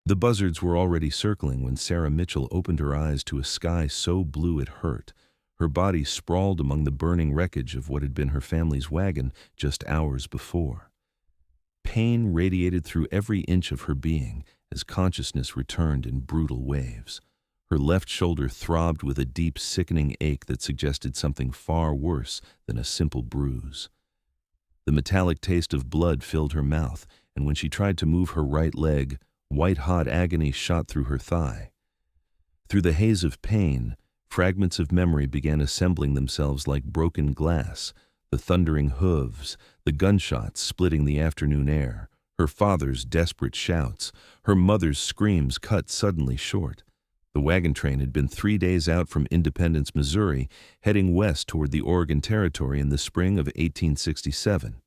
The buzzards were already circling when Sarah Mitchell opened her eyes to a sky so blue it hurt. Her body sprawled among the burning wreckage of what had been her family's wagon just hours before. Pain radiated through every inch of her being as consciousness returned in brutal waves. Her left shoulder throbbed with a deep, sickening ache that suggested something far worse than a simple bruise. The metallic taste of blood filled her mouth, and when she tried to move her right leg, white-hot agony shot through her thigh. Through the haze of pain, fragments of memory began assembling themselves like broken glass, the thundering hooves, the gunshots splitting the afternoon air, her father's desperate shouts, her mother's screams cut suddenly short. The wagon train had been 3 days out from Independence, Missouri, heading west toward the Oregon Territory in the spring of 1867.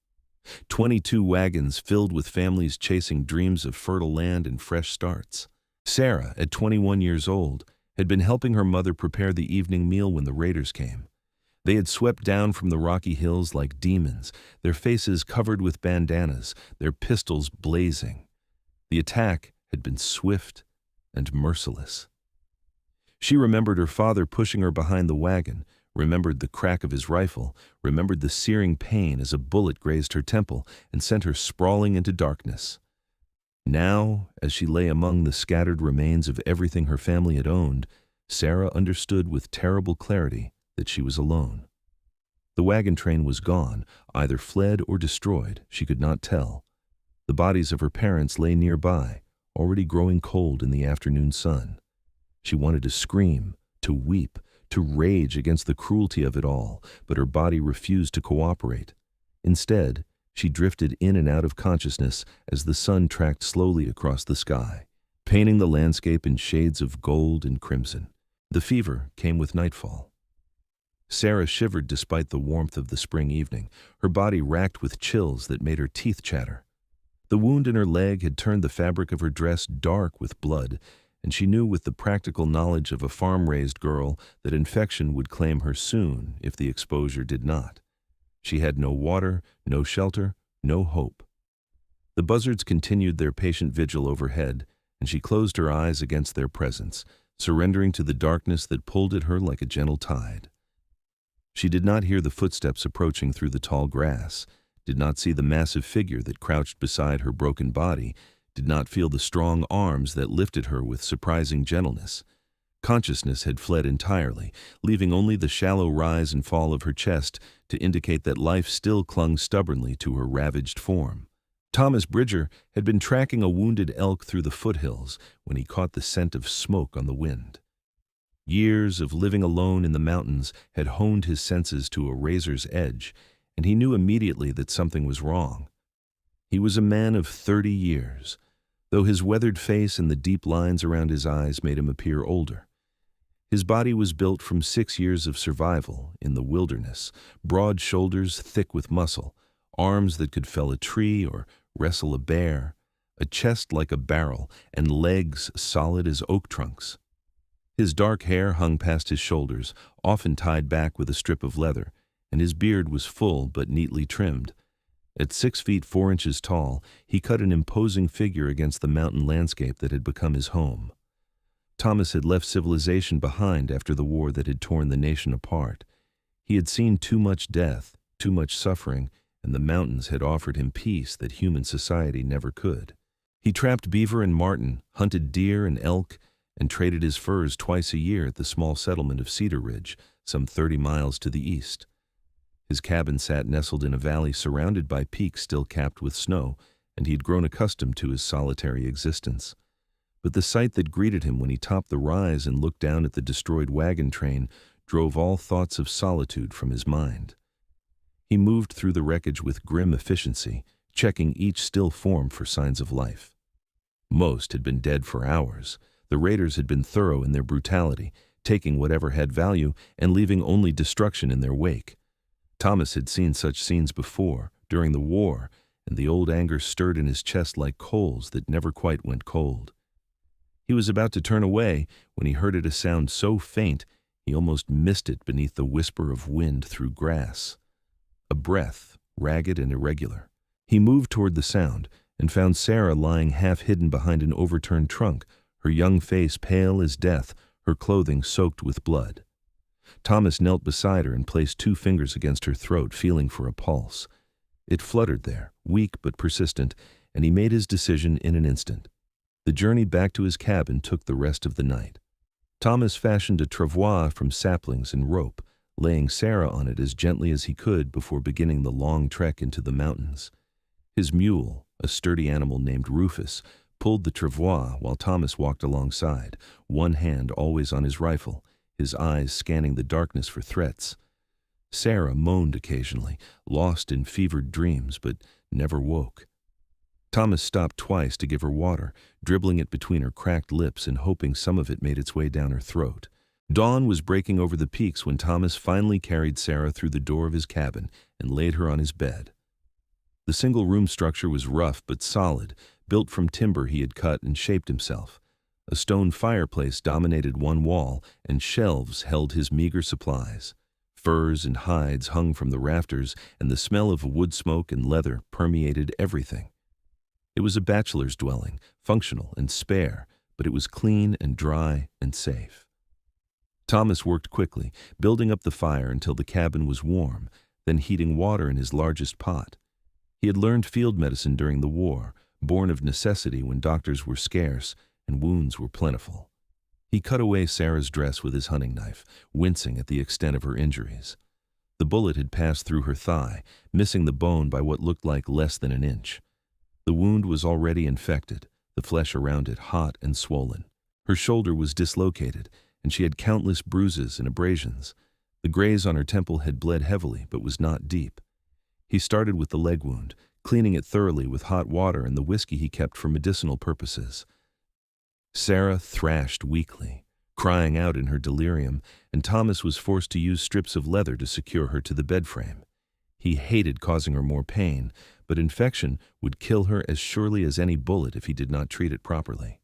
22 wagons filled with families chasing dreams of fertile land and fresh starts. Sarah, at 21 years old, had been helping her mother prepare the evening meal when the raiders came. They had swept down from the Rocky Hills like demons, their faces covered with bandanas, their pistols blazing. The attack had been swift and merciless. She remembered her father pushing her behind the wagon, remembered the crack of his rifle, remembered the searing pain as a bullet grazed her temple and sent her sprawling into darkness. Now, as she lay among the scattered remains of everything her family had owned, Sarah understood with terrible clarity that she was alone. The wagon train was gone, either fled or destroyed, she could not tell. The bodies of her parents lay nearby, already growing cold in the afternoon sun. She wanted to scream, to weep, to rage against the cruelty of it all, but her body refused to cooperate. Instead, she drifted in and out of consciousness as the sun tracked slowly across the sky, painting the landscape in shades of gold and crimson. The fever came with nightfall. Sarah shivered despite the warmth of the spring evening, her body racked with chills that made her teeth chatter. The wound in her leg had turned the fabric of her dress dark with blood, and she knew with the practical knowledge of a farm-raised girl that infection would claim her soon if the exposure did not. She had no water, no shelter, no hope. The buzzards continued their patient vigil overhead, and she closed her eyes against their presence, surrendering to the darkness that pulled at her like a gentle tide. She did not hear the footsteps approaching through the tall grass, did not see the massive figure that crouched beside her broken body, did not feel the strong arms that lifted her with surprising gentleness. Consciousness had fled entirely, leaving only the shallow rise and fall of her chest to indicate that life still clung stubbornly to her ravaged form. Thomas Bridger had been tracking a wounded elk through the foothills when he caught the scent of smoke on the wind. Years of living alone in the mountains had honed his senses to a razor's edge, and he knew immediately that something was wrong. He was a man of 30 years, though his weathered face and the deep lines around his eyes made him appear older. His body was built from 6 years of survival in the wilderness, broad shoulders thick with muscle, arms that could fell a tree or wrestle a bear, a chest like a barrel, and legs solid as oak trunks. His dark hair hung past his shoulders, often tied back with a strip of leather, and his beard was full but neatly trimmed. At 6 feet 4 inches tall, he cut an imposing figure against the mountain landscape that had become his home. Thomas had left civilization behind after the war that had torn the nation apart. He had seen too much death, too much suffering, and the mountains had offered him peace that human society never could. He trapped beaver and marten, hunted deer and elk, and traded his furs twice a year at the small settlement of Cedar Ridge, some 30 miles to the east. His cabin sat nestled in a valley surrounded by peaks still capped with snow, and he had grown accustomed to his solitary existence. But the sight that greeted him when he topped the rise and looked down at the destroyed wagon train drove all thoughts of solitude from his mind. He moved through the wreckage with grim efficiency, checking each still form for signs of life. Most had been dead for hours. The raiders had been thorough in their brutality, taking whatever had value and leaving only destruction in their wake. Thomas had seen such scenes before, during the war, and the old anger stirred in his chest like coals that never quite went cold. He was about to turn away when he heard a sound so faint he almost missed it beneath the whisper of wind through grass. A breath, ragged and irregular. He moved toward the sound and found Sarah lying half-hidden behind an overturned trunk, her young face pale as death, her clothing soaked with blood. Thomas knelt beside her and placed 2 fingers against her throat, feeling for a pulse. It fluttered there, weak but persistent, and he made his decision in an instant. The journey back to his cabin took the rest of the night. Thomas fashioned a travois from saplings and rope, laying Sarah on it as gently as he could before beginning the long trek into the mountains. His mule, a sturdy animal named Rufus, pulled the travois while Thomas walked alongside, one hand always on his rifle, his eyes scanning the darkness for threats. Sarah moaned occasionally, lost in fevered dreams, but never woke. Thomas stopped twice to give her water, dribbling it between her cracked lips and hoping some of it made its way down her throat. Dawn was breaking over the peaks when Thomas finally carried Sarah through the door of his cabin and laid her on his bed. The single-room structure was rough but solid, built from timber he had cut and shaped himself. A stone fireplace dominated one wall, and shelves held his meager supplies. Furs and hides hung from the rafters, and the smell of wood smoke and leather permeated everything. It was a bachelor's dwelling, functional and spare, but it was clean and dry and safe. Thomas worked quickly, building up the fire until the cabin was warm, then heating water in his largest pot. He had learned field medicine during the war, born of necessity when doctors were scarce and wounds were plentiful. He cut away Sarah's dress with his hunting knife, wincing at the extent of her injuries. The bullet had passed through her thigh, missing the bone by what looked like less than an inch. The wound was already infected, the flesh around it hot and swollen. Her shoulder was dislocated, and she had countless bruises and abrasions. The graze on her temple had bled heavily, but was not deep. He started with the leg wound, cleaning it thoroughly with hot water and the whiskey he kept for medicinal purposes. Sarah thrashed weakly, crying out in her delirium, and Thomas was forced to use strips of leather to secure her to the bed frame. He hated causing her more pain, but infection would kill her as surely as any bullet if he did not treat it properly.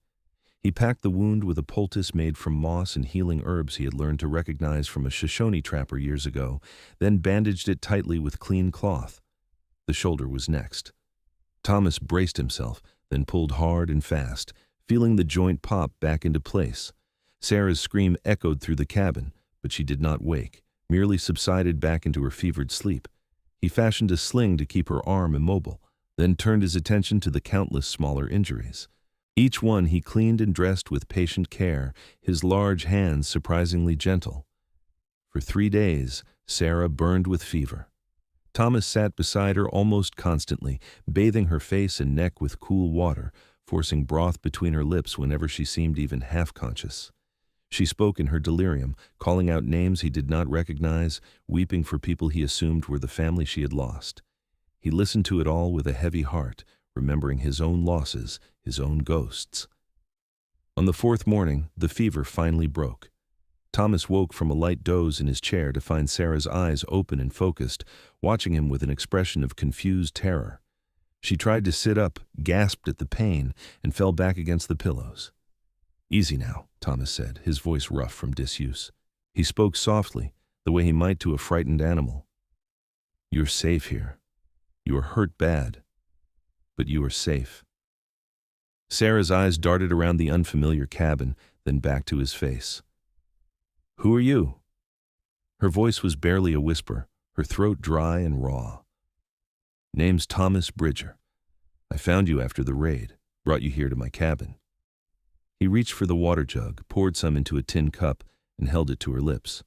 He packed the wound with a poultice made from moss and healing herbs he had learned to recognize from a Shoshone trapper years ago, then bandaged it tightly with clean cloth. The shoulder was next. Thomas braced himself, then pulled hard and fast, feeling the joint pop back into place. Sarah's scream echoed through the cabin, but she did not wake, merely subsided back into her fevered sleep. He fashioned a sling to keep her arm immobile, then turned his attention to the countless smaller injuries. Each one he cleaned and dressed with patient care, his large hands surprisingly gentle. For 3 days, Sarah burned with fever. Thomas sat beside her almost constantly, bathing her face and neck with cool water, forcing broth between her lips whenever she seemed even half-conscious. She spoke in her delirium, calling out names he did not recognize, weeping for people he assumed were the family she had lost. He listened to it all with a heavy heart, remembering his own losses, his own ghosts. On the 4th morning, the fever finally broke. Thomas woke from a light doze in his chair to find Sarah's eyes open and focused, watching him with an expression of confused terror. She tried to sit up, gasped at the pain, and fell back against the pillows. "Easy now," Thomas said, his voice rough from disuse. He spoke softly, the way he might to a frightened animal. "You're safe here. You are hurt bad, but you are safe." Sarah's eyes darted around the unfamiliar cabin, then back to his face. "Who are you?" Her voice was barely a whisper, her throat dry and raw. "Name's Thomas Bridger. I found you after the raid, brought you here to my cabin." He reached for the water jug, poured some into a tin cup, and held it to her lips.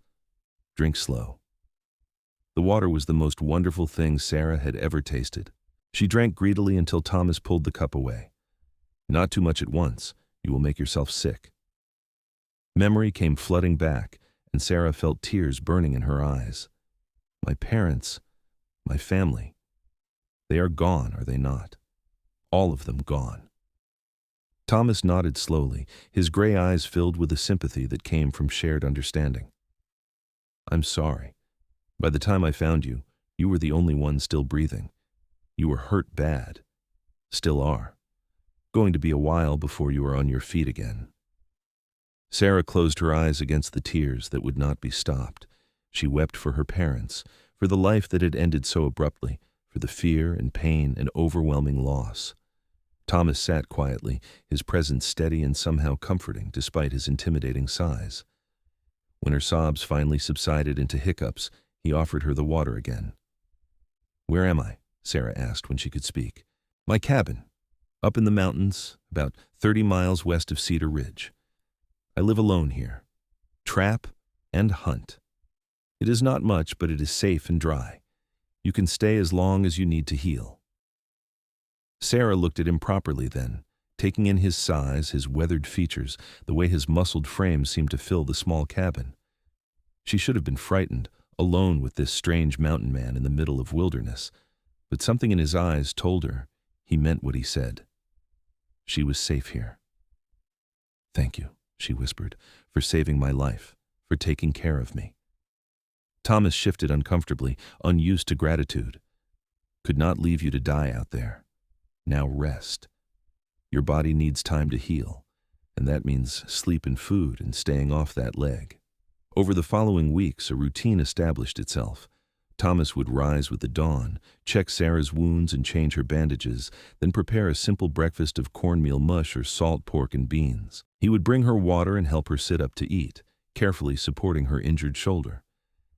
"Drink slow." The water was the most wonderful thing Sarah had ever tasted. She drank greedily until Thomas pulled the cup away. "Not too much at once. You will make yourself sick." Memory came flooding back, and Sarah felt tears burning in her eyes. My parents, my family, they are gone, are they not? All of them gone. Thomas nodded slowly, his gray eyes filled with a sympathy that came from shared understanding. "I'm sorry. By the time I found you, you were the only one still breathing. You were hurt bad. Still are. Going to be a while before you are on your feet again." Sarah closed her eyes against the tears that would not be stopped. She wept for her parents, for the life that had ended so abruptly, for the fear and pain and overwhelming loss. Thomas sat quietly, his presence steady and somehow comforting despite his intimidating size. When her sobs finally subsided into hiccups, he offered her the water again. "Where am I?" Sarah asked when she could speak. "My cabin. Up in the mountains, about 30 miles west of Cedar Ridge. I live alone here. Trap and hunt. It is not much, but it is safe and dry. You can stay as long as you need to heal." Sarah looked at him properly then, taking in his size, his weathered features, the way his muscled frame seemed to fill the small cabin. She should have been frightened, alone with this strange mountain man in the middle of wilderness, but something in his eyes told her he meant what he said. She was safe here. "Thank you," she whispered, "for saving my life, for taking care of me." Thomas shifted uncomfortably, unused to gratitude. "Could not leave you to die out there. Now rest. Your body needs time to heal, and that means sleep and food and staying off that leg." Over the following weeks, a routine established itself. Thomas would rise with the dawn, check Sarah's wounds and change her bandages, then prepare a simple breakfast of cornmeal mush or salt pork and beans. He would bring her water and help her sit up to eat, carefully supporting her injured shoulder.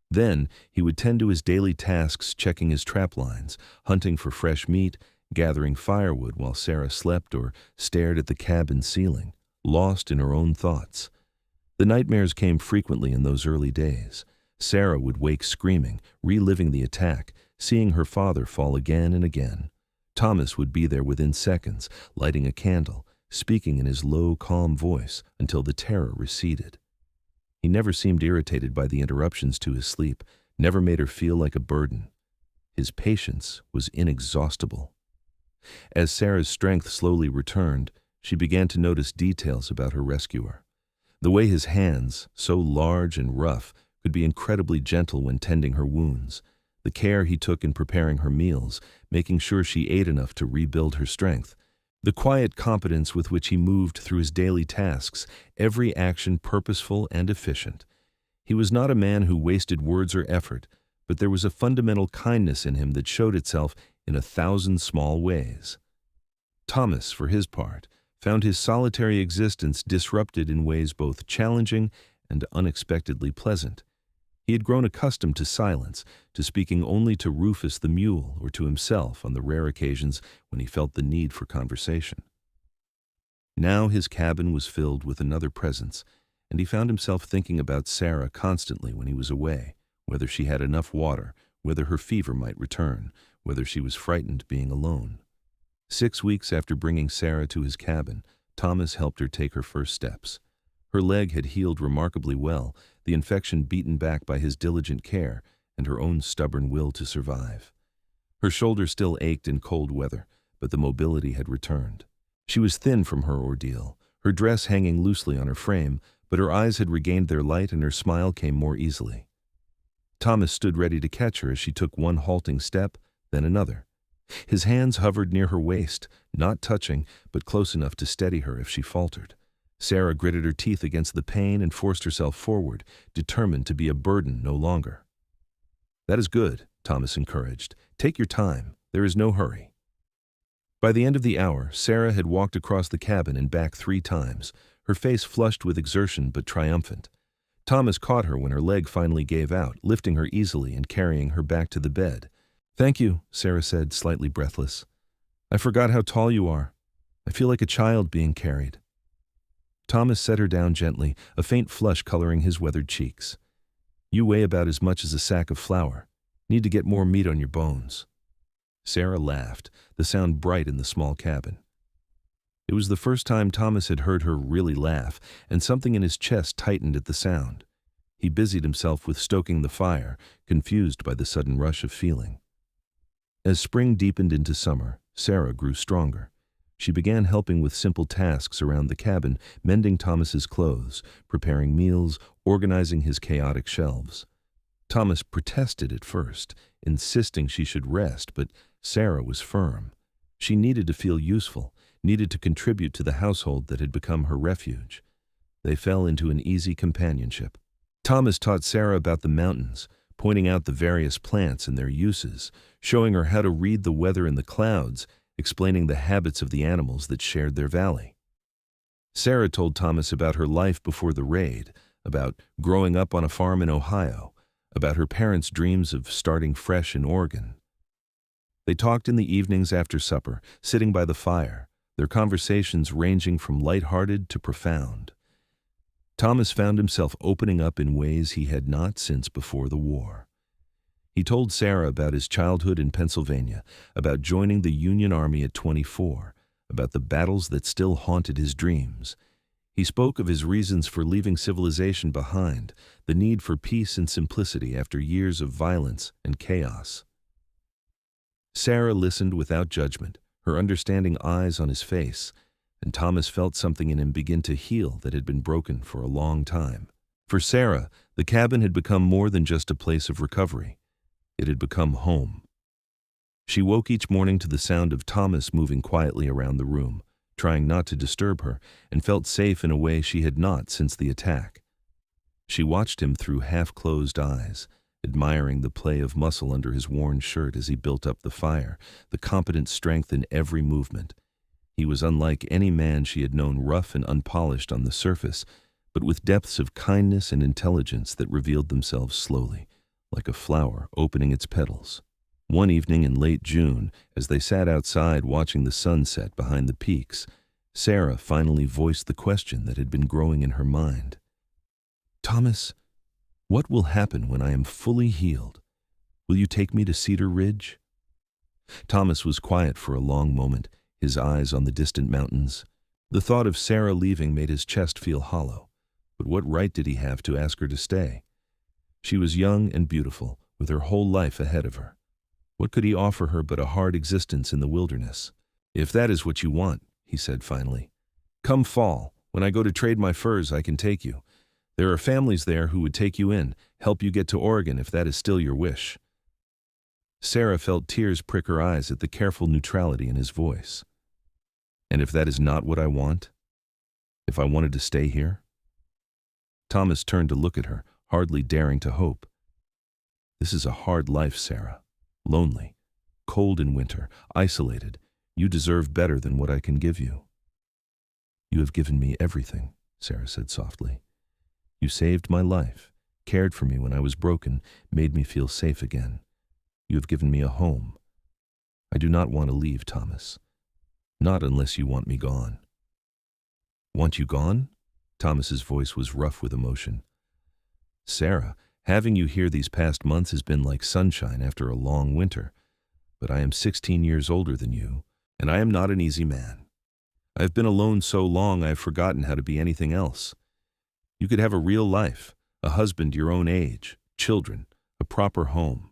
Then he would tend to his daily tasks, checking his trap lines, hunting for fresh meat, gathering firewood while Sarah slept or stared at the cabin ceiling, lost in her own thoughts. The nightmares came frequently in those early days. Sarah would wake screaming, reliving the attack, seeing her father fall again and again. Thomas would be there within seconds, lighting a candle, speaking in his low, calm voice until the terror receded. He never seemed irritated by the interruptions to his sleep, never made her feel like a burden. His patience was inexhaustible. As Sarah's strength slowly returned, she began to notice details about her rescuer. The way his hands, so large and rough, could be incredibly gentle when tending her wounds, the care he took in preparing her meals, making sure she ate enough to rebuild her strength, the quiet competence with which he moved through his daily tasks, every action purposeful and efficient. He was not a man who wasted words or effort, but there was a fundamental kindness in him that showed itself in 1,000 small ways. Thomas, for his part, found his solitary existence disrupted in ways both challenging and unexpectedly pleasant. He had grown accustomed to silence, to speaking only to Rufus the mule or to himself on the rare occasions when he felt the need for conversation. Now his cabin was filled with another presence, and he found himself thinking about Sarah constantly when he was away, whether she had enough water, whether her fever might return, whether she was frightened being alone. 6 weeks after bringing Sarah to his cabin, Thomas helped her take her first steps. Her leg had healed remarkably well, the infection beaten back by his diligent care and her own stubborn will to survive. Her shoulder still ached in cold weather, but the mobility had returned. She was thin from her ordeal, her dress hanging loosely on her frame, but her eyes had regained their light and her smile came more easily. Thomas stood ready to catch her as she took one halting step, then another. His hands hovered near her waist, not touching, but close enough to steady her if she faltered. Sarah gritted her teeth against the pain and forced herself forward, determined to be a burden no longer. "That is good," Thomas encouraged. "Take your time. There is no hurry." By the end of the hour, Sarah had walked across the cabin and back 3 times, her face flushed with exertion but triumphant. Thomas caught her when her leg finally gave out, lifting her easily and carrying her back to the bed. "Thank you," Sarah said, slightly breathless. "I forgot how tall you are. I feel like a child being carried." Thomas set her down gently, a faint flush coloring his weathered cheeks. "You weigh about as much as a sack of flour. Need to get more meat on your bones." Sarah laughed, the sound bright in the small cabin. It was the first time Thomas had heard her really laugh, and something in his chest tightened at the sound. He busied himself with stoking the fire, confused by the sudden rush of feeling. As spring deepened into summer, Sarah grew stronger. She began helping with simple tasks around the cabin, mending Thomas's clothes, preparing meals, organizing his chaotic shelves. Thomas protested at first, insisting she should rest, but Sarah was firm. She needed to feel useful, needed to contribute to the household that had become her refuge. They fell into an easy companionship. Thomas taught Sarah about the mountains, pointing out the various plants and their uses, showing her how to read the weather in the clouds, explaining the habits of the animals that shared their valley. Sarah told Thomas about her life before the raid, about growing up on a farm in Ohio, about her parents' dreams of starting fresh in Oregon. They talked in the evenings after supper, sitting by the fire, their conversations ranging from light-hearted to profound. Thomas found himself opening up in ways he had not since before the war. He told Sarah about his childhood in Pennsylvania, about joining the Union Army at 24, about the battles that still haunted his dreams. He spoke of his reasons for leaving civilization behind, the need for peace and simplicity after years of violence and chaos. Sarah listened without judgment, her understanding eyes on his face, and Thomas felt something in him begin to heal that had been broken for a long time. For Sarah, the cabin had become more than just a place of recovery. It had become home. She woke each morning to the sound of Thomas moving quietly around the room, trying not to disturb her, and felt safe in a way she had not since the attack. She watched him through half-closed eyes, admiring the play of muscle under his worn shirt as he built up the fire, the competent strength in every movement. He was unlike any man she had known, rough and unpolished on the surface, but with depths of kindness and intelligence that revealed themselves slowly, like a flower opening its petals. One evening in late June, as they sat outside watching the sunset behind the peaks, Sarah finally voiced the question that had been growing in her mind. "Thomas, what will happen when I am fully healed? Will you take me to Cedar Ridge?" Thomas was quiet for a long moment, his eyes on the distant mountains. The thought of Sarah leaving made his chest feel hollow. But what right did he have to ask her to stay? She was young and beautiful, with her whole life ahead of her. What could he offer her but a hard existence in the wilderness? "If that is what you want," he said finally, "come fall, when I go to trade my furs, I can take you. There are families there who would take you in, help you get to Oregon if that is still your wish." Sarah felt tears prick her eyes at the careful neutrality in his voice. "And if that is not what I want? If I wanted to stay here?" Thomas turned to look at her, hardly daring to hope. "This is a hard life, Sarah. Lonely, cold in winter, isolated. You deserve better than what I can give you." "You have given me everything," Sarah said softly. "You saved my life, cared for me when I was broken, made me feel safe again. You have given me a home. I do not want to leave, Thomas. Not unless you want me gone." "Want you gone?" Thomas's voice was rough with emotion. "Sarah, having you here these past months has been like sunshine after a long winter. But I am 16 years older than you, and I am not an easy man. I have been alone so long I have forgotten how to be anything else. You could have a real life, a husband your own age, children, a proper home."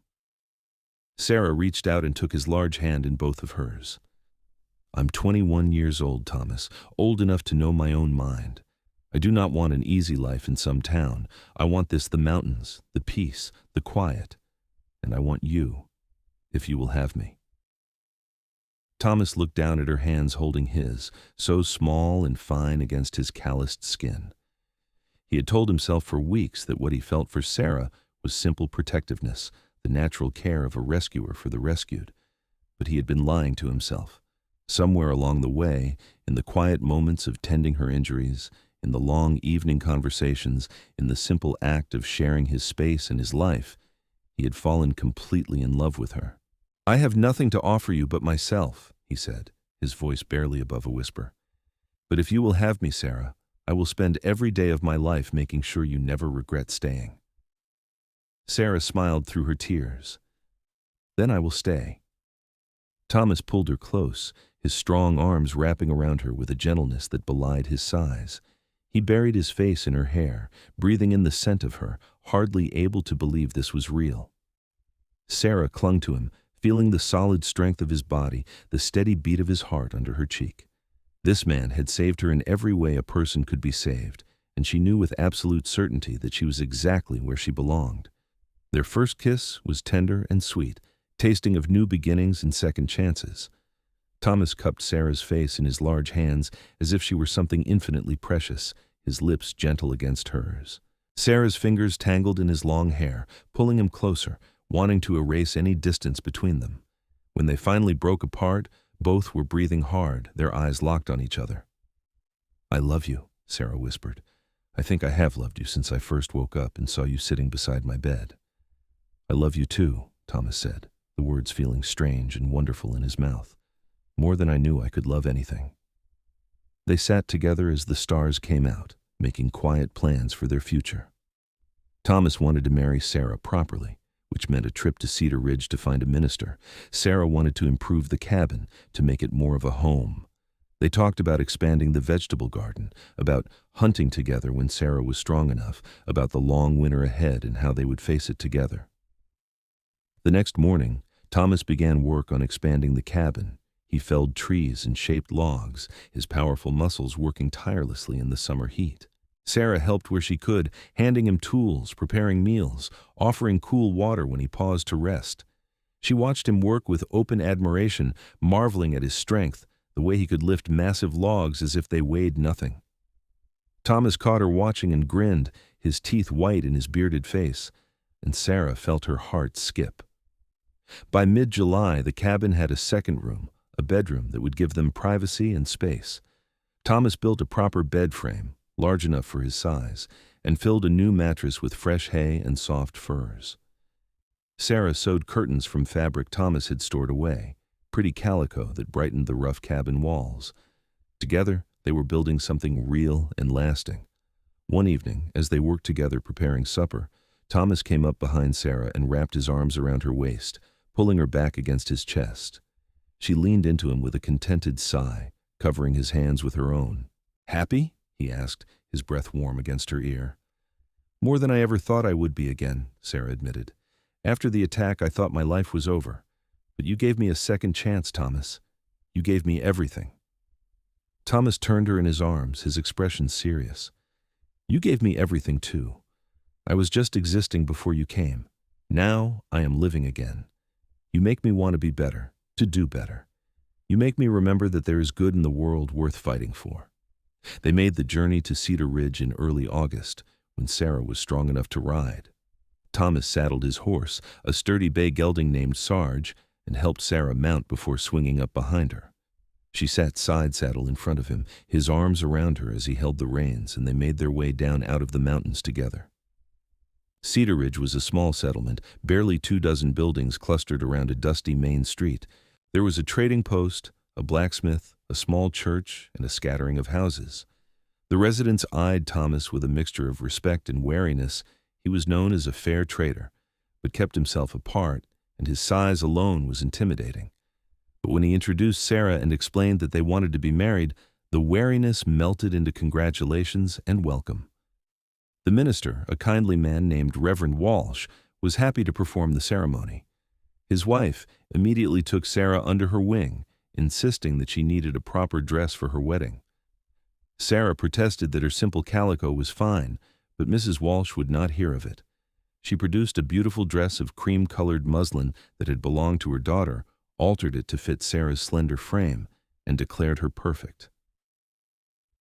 Sarah reached out and took his large hand in both of hers. "I'm 21 years old, Thomas, old enough to know my own mind. I do not want an easy life in some town. I want the mountains, the peace, the quiet. And I want you, if you will have me." Thomas looked down at her hands holding his, so small and fine against his calloused skin. He had told himself for weeks that what he felt for Sarah was simple protectiveness, the natural care of a rescuer for the rescued. But he had been lying to himself. Somewhere along the way, in the quiet moments of tending her injuries, in the long evening conversations, in the simple act of sharing his space and his life, he had fallen completely in love with her. "I have nothing to offer you but myself," he said, his voice barely above a whisper. "But if you will have me, Sarah, I will spend every day of my life making sure you never regret staying." Sarah smiled through her tears. "Then I will stay." Thomas pulled her close, his strong arms wrapping around her with a gentleness that belied his size. He buried his face in her hair, breathing in the scent of her, hardly able to believe this was real. Sarah clung to him, feeling the solid strength of his body, the steady beat of his heart under her cheek. This man had saved her in every way a person could be saved, and she knew with absolute certainty that she was exactly where she belonged. Their first kiss was tender and sweet, tasting of new beginnings and second chances. Thomas cupped Sarah's face in his large hands as if she were something infinitely precious, his lips gentle against hers. Sarah's fingers tangled in his long hair, pulling him closer, wanting to erase any distance between them. When they finally broke apart, Both were breathing hard, their eyes locked on each other. "I love you," Sarah whispered. "I think I have loved you since I first woke up and saw you sitting beside my bed." "I love you too," Thomas said, the words feeling strange and wonderful in his mouth. "More than I knew I could love anything." They sat together as the stars came out, making quiet plans for their future. Thomas wanted to marry Sarah properly, which meant a trip to Cedar Ridge to find a minister. Sarah wanted to improve the cabin, to make it more of a home. They talked about expanding the vegetable garden, about hunting together when Sarah was strong enough, about the long winter ahead and how they would face it together. The next morning, Thomas began work on expanding the cabin. He felled trees and shaped logs, his powerful muscles working tirelessly in the summer heat. Sarah helped where she could, handing him tools, preparing meals, offering cool water when he paused to rest. She watched him work with open admiration, marveling at his strength, the way he could lift massive logs as if they weighed nothing. Thomas caught her watching and grinned, his teeth white in his bearded face, and Sarah felt her heart skip. By mid-July, the cabin had a second room, a bedroom that would give them privacy and space. Thomas built a proper bed frame, large enough for his size, and filled a new mattress with fresh hay and soft furs. Sarah sewed curtains from fabric Thomas had stored away, pretty calico that brightened the rough cabin walls. Together, they were building something real and lasting. One evening, as they worked together preparing supper, Thomas came up behind Sarah and wrapped his arms around her waist, pulling her back against his chest. She leaned into him with a contented sigh, covering his hands with her own. "Happy?" he asked, his breath warm against her ear. "More than I ever thought I would be again," Sarah admitted. "After the attack, I thought my life was over. But you gave me a second chance, Thomas. You gave me everything." Thomas turned her in his arms, his expression serious. "You gave me everything, too. I was just existing before you came. Now I am living again. You make me want to be better, to do better. You make me remember that there is good in the world worth fighting for." They made the journey to Cedar Ridge in early August, when Sarah was strong enough to ride. Thomas saddled his horse, a sturdy bay gelding named Sarge, and helped Sarah mount before swinging up behind her. She sat side saddle in front of him, his arms around her as he held the reins, and they made their way down out of the mountains together. Cedar Ridge was a small settlement, barely 24 buildings clustered around a dusty main street. There was a trading post, a blacksmith, a small church, and a scattering of houses. The residents eyed Thomas with a mixture of respect and wariness. He was known as a fair trader, but kept himself apart, and his size alone was intimidating. But when he introduced Sarah and explained that they wanted to be married, the wariness melted into congratulations and welcome. The minister, a kindly man named Reverend Walsh, was happy to perform the ceremony. His wife immediately took Sarah under her wing, insisting that she needed a proper dress for her wedding. Sarah protested that her simple calico was fine, but Mrs. Walsh would not hear of it. She produced a beautiful dress of cream-colored muslin that had belonged to her daughter, altered it to fit Sarah's slender frame, and declared her perfect.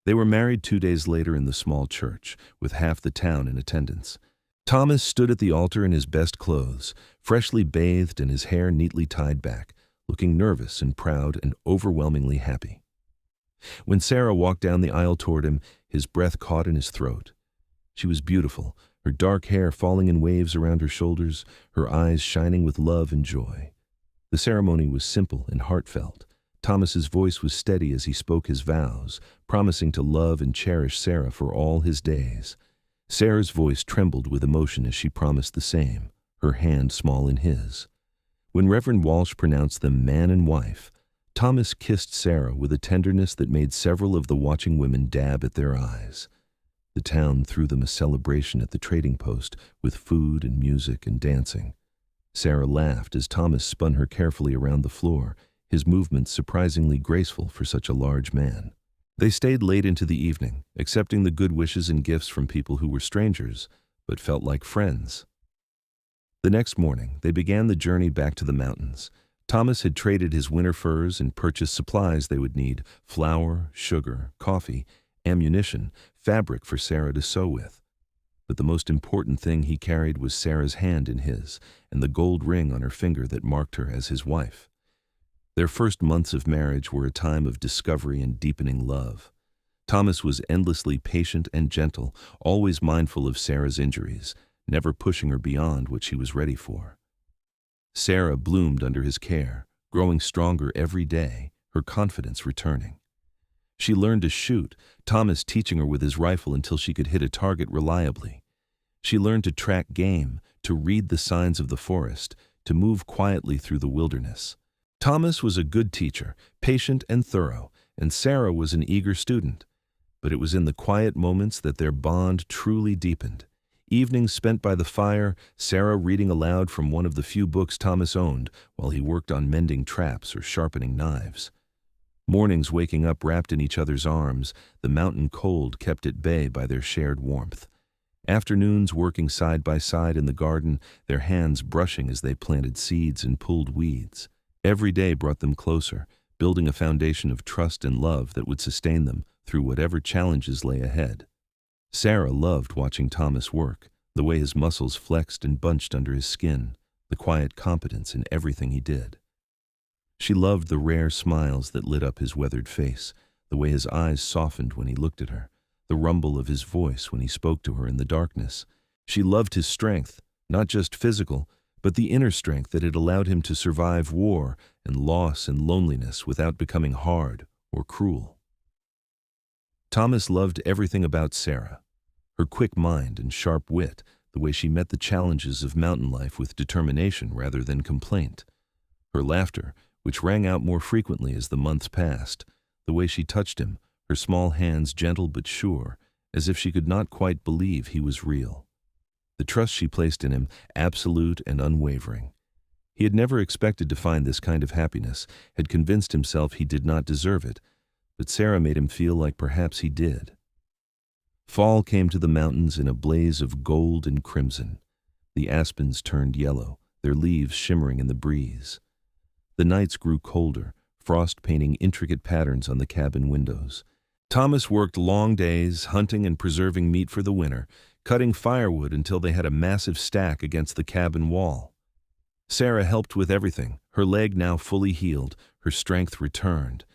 They were married 2 days later in the small church, with half the town in attendance. Thomas stood at the altar in his best clothes, freshly bathed and his hair neatly tied back, looking nervous and proud and overwhelmingly happy. When Sarah walked down the aisle toward him, his breath caught in his throat. She was beautiful, her dark hair falling in waves around her shoulders, her eyes shining with love and joy. The ceremony was simple and heartfelt. Thomas's voice was steady as he spoke his vows, promising to love and cherish Sarah for all his days. Sarah's voice trembled with emotion as she promised the same, her hand small in his. When Reverend Walsh pronounced them man and wife, Thomas kissed Sarah with a tenderness that made several of the watching women dab at their eyes. The town threw them a celebration at the trading post, with food and music and dancing. Sarah laughed as Thomas spun her carefully around the floor, his movements surprisingly graceful for such a large man. They stayed late into the evening, accepting the good wishes and gifts from people who were strangers, but felt like friends. The next morning, they began the journey back to the mountains. Thomas had traded his winter furs and purchased supplies they would need: flour, sugar, coffee, ammunition, fabric for Sarah to sew with. But the most important thing he carried was Sarah's hand in his, and the gold ring on her finger that marked her as his wife. Their first months of marriage were a time of discovery and deepening love. Thomas was endlessly patient and gentle, always mindful of Sarah's injuries, never pushing her beyond what she was ready for. Sarah bloomed under his care, growing stronger every day, her confidence returning. She learned to shoot, Thomas teaching her with his rifle until she could hit a target reliably. She learned to track game, to read the signs of the forest, to move quietly through the wilderness. Thomas was a good teacher, patient and thorough, and Sarah was an eager student. But it was in the quiet moments that their bond truly deepened. Evenings spent by the fire, Sarah reading aloud from one of the few books Thomas owned while he worked on mending traps or sharpening knives. Mornings waking up wrapped in each other's arms, the mountain cold kept at bay by their shared warmth. Afternoons working side by side in the garden, their hands brushing as they planted seeds and pulled weeds. Every day brought them closer, building a foundation of trust and love that would sustain them through whatever challenges lay ahead. Sarah loved watching Thomas work, the way his muscles flexed and bunched under his skin, the quiet competence in everything he did. She loved the rare smiles that lit up his weathered face, the way his eyes softened when he looked at her, the rumble of his voice when he spoke to her in the darkness. She loved his strength, not just physical, but the inner strength that had allowed him to survive war and loss and loneliness without becoming hard or cruel. Thomas loved everything about Sarah, her quick mind and sharp wit, the way she met the challenges of mountain life with determination rather than complaint. Her laughter, which rang out more frequently as the months passed, the way she touched him, her small hands gentle but sure, as if she could not quite believe he was real. The trust she placed in him, absolute and unwavering. He had never expected to find this kind of happiness, had convinced himself he did not deserve it, but Sarah made him feel like perhaps he did. Fall came to the mountains in a blaze of gold and crimson. The aspens turned yellow, their leaves shimmering in the breeze. The nights grew colder, frost painting intricate patterns on the cabin windows. Thomas worked long days, hunting and preserving meat for the winter, cutting firewood until they had a massive stack against the cabin wall. Sarah helped with everything, her leg now fully healed, her strength returned.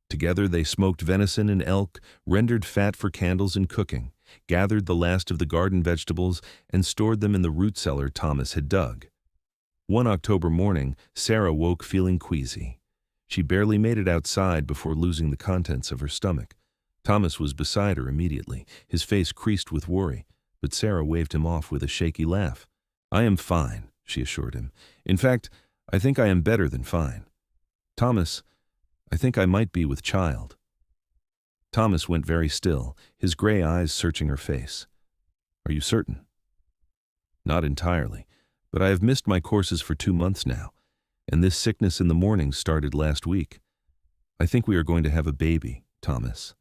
Together they smoked venison and elk, rendered fat for candles and cooking, gathered the last of the garden vegetables, and stored them in the root cellar Thomas had dug. One October morning, Sarah woke feeling queasy. She barely made it outside before losing the contents of her stomach. Thomas was beside her immediately, his face creased with worry, but Sarah waved him off with a shaky laugh. "I am fine," she assured him. "In fact, I think I am better than fine. Thomas, I think I might be with child." Thomas went very still, his gray eyes searching her face. "Are you certain?" "Not entirely, but I have missed my courses for 2 months now, and this sickness in the morning started last week. I think we are going to have a baby, Thomas."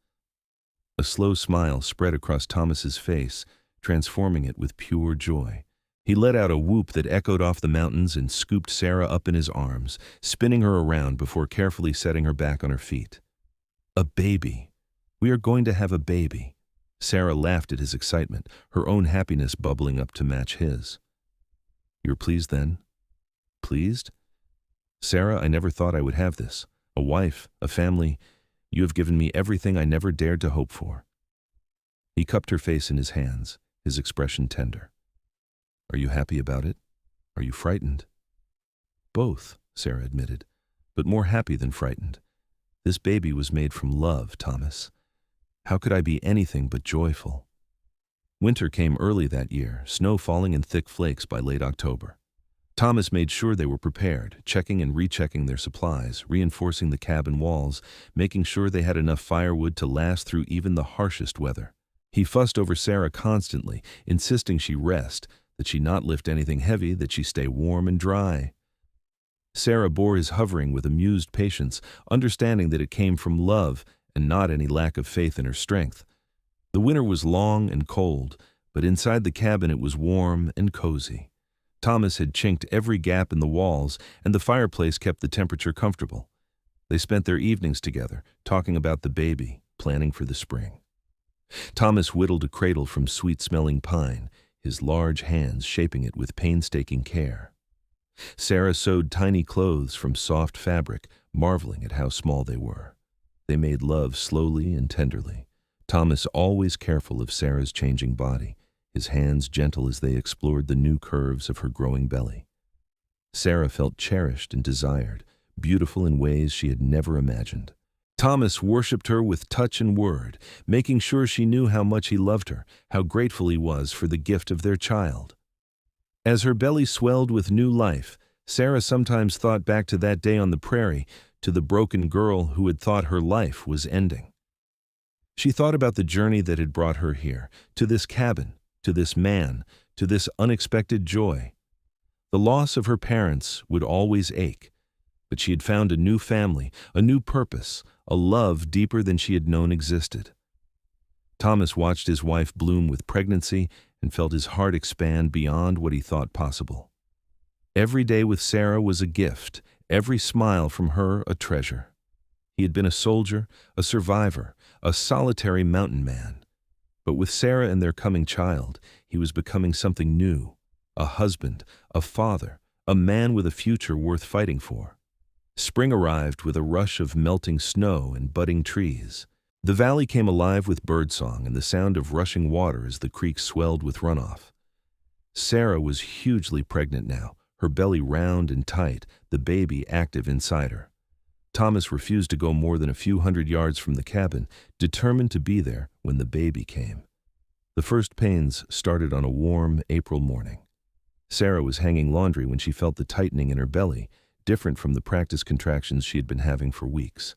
A slow smile spread across Thomas's face, transforming it with pure joy. He let out a whoop that echoed off the mountains and scooped Sarah up in his arms, spinning her around before carefully setting her back on her feet. "A baby. We are going to have a baby." Sarah laughed at his excitement, her own happiness bubbling up to match his. "You're pleased then?" "Pleased? Sarah, I never thought I would have this. A wife, a family. You have given me everything I never dared to hope for." He cupped her face in his hands, his expression tender. "Are you happy about it? Are you frightened?" "Both," Sarah admitted, "but more happy than frightened. This baby was made from love, Thomas. How could I be anything but joyful?" Winter came early that year, snow falling in thick flakes by late October. Thomas made sure they were prepared, checking and rechecking their supplies, reinforcing the cabin walls, making sure they had enough firewood to last through even the harshest weather. He fussed over Sarah constantly, insisting she rest, that she not lift anything heavy, that she stay warm and dry. Sarah bore his hovering with amused patience, understanding that it came from love and not any lack of faith in her strength. The winter was long and cold, but inside the cabin it was warm and cozy. Thomas had chinked every gap in the walls, and the fireplace kept the temperature comfortable. They spent their evenings together, talking about the baby, planning for the spring. Thomas whittled a cradle from sweet-smelling pine, his large hands shaping it with painstaking care. Sarah sewed tiny clothes from soft fabric, marveling at how small they were. They made love slowly and tenderly, Thomas always careful of Sarah's changing body, his hands gentle as they explored the new curves of her growing belly. Sarah felt cherished and desired, beautiful in ways she had never imagined. Thomas worshipped her with touch and word, making sure she knew how much he loved her, how grateful he was for the gift of their child. As her belly swelled with new life, Sarah sometimes thought back to that day on the prairie, to the broken girl who had thought her life was ending. She thought about the journey that had brought her here, to this cabin, to this man, to this unexpected joy. The loss of her parents would always ache, but she had found a new family, a new purpose, a love deeper than she had known existed. Thomas watched his wife bloom with pregnancy and felt his heart expand beyond what he thought possible. Every day with Sarah was a gift, every smile from her a treasure. He had been a soldier, a survivor, a solitary mountain man. But with Sarah and their coming child, he was becoming something new, a husband, a father, a man with a future worth fighting for. Spring arrived with a rush of melting snow and budding trees. The valley came alive with birdsong and the sound of rushing water as the creek swelled with runoff. Sarah was hugely pregnant now, her belly round and tight, the baby active inside her. Thomas refused to go more than a few hundred yards from the cabin, determined to be there when the baby came. The first pains started on a warm April morning. Sarah was hanging laundry when she felt the tightening in her belly, different from the practice contractions she had been having for weeks.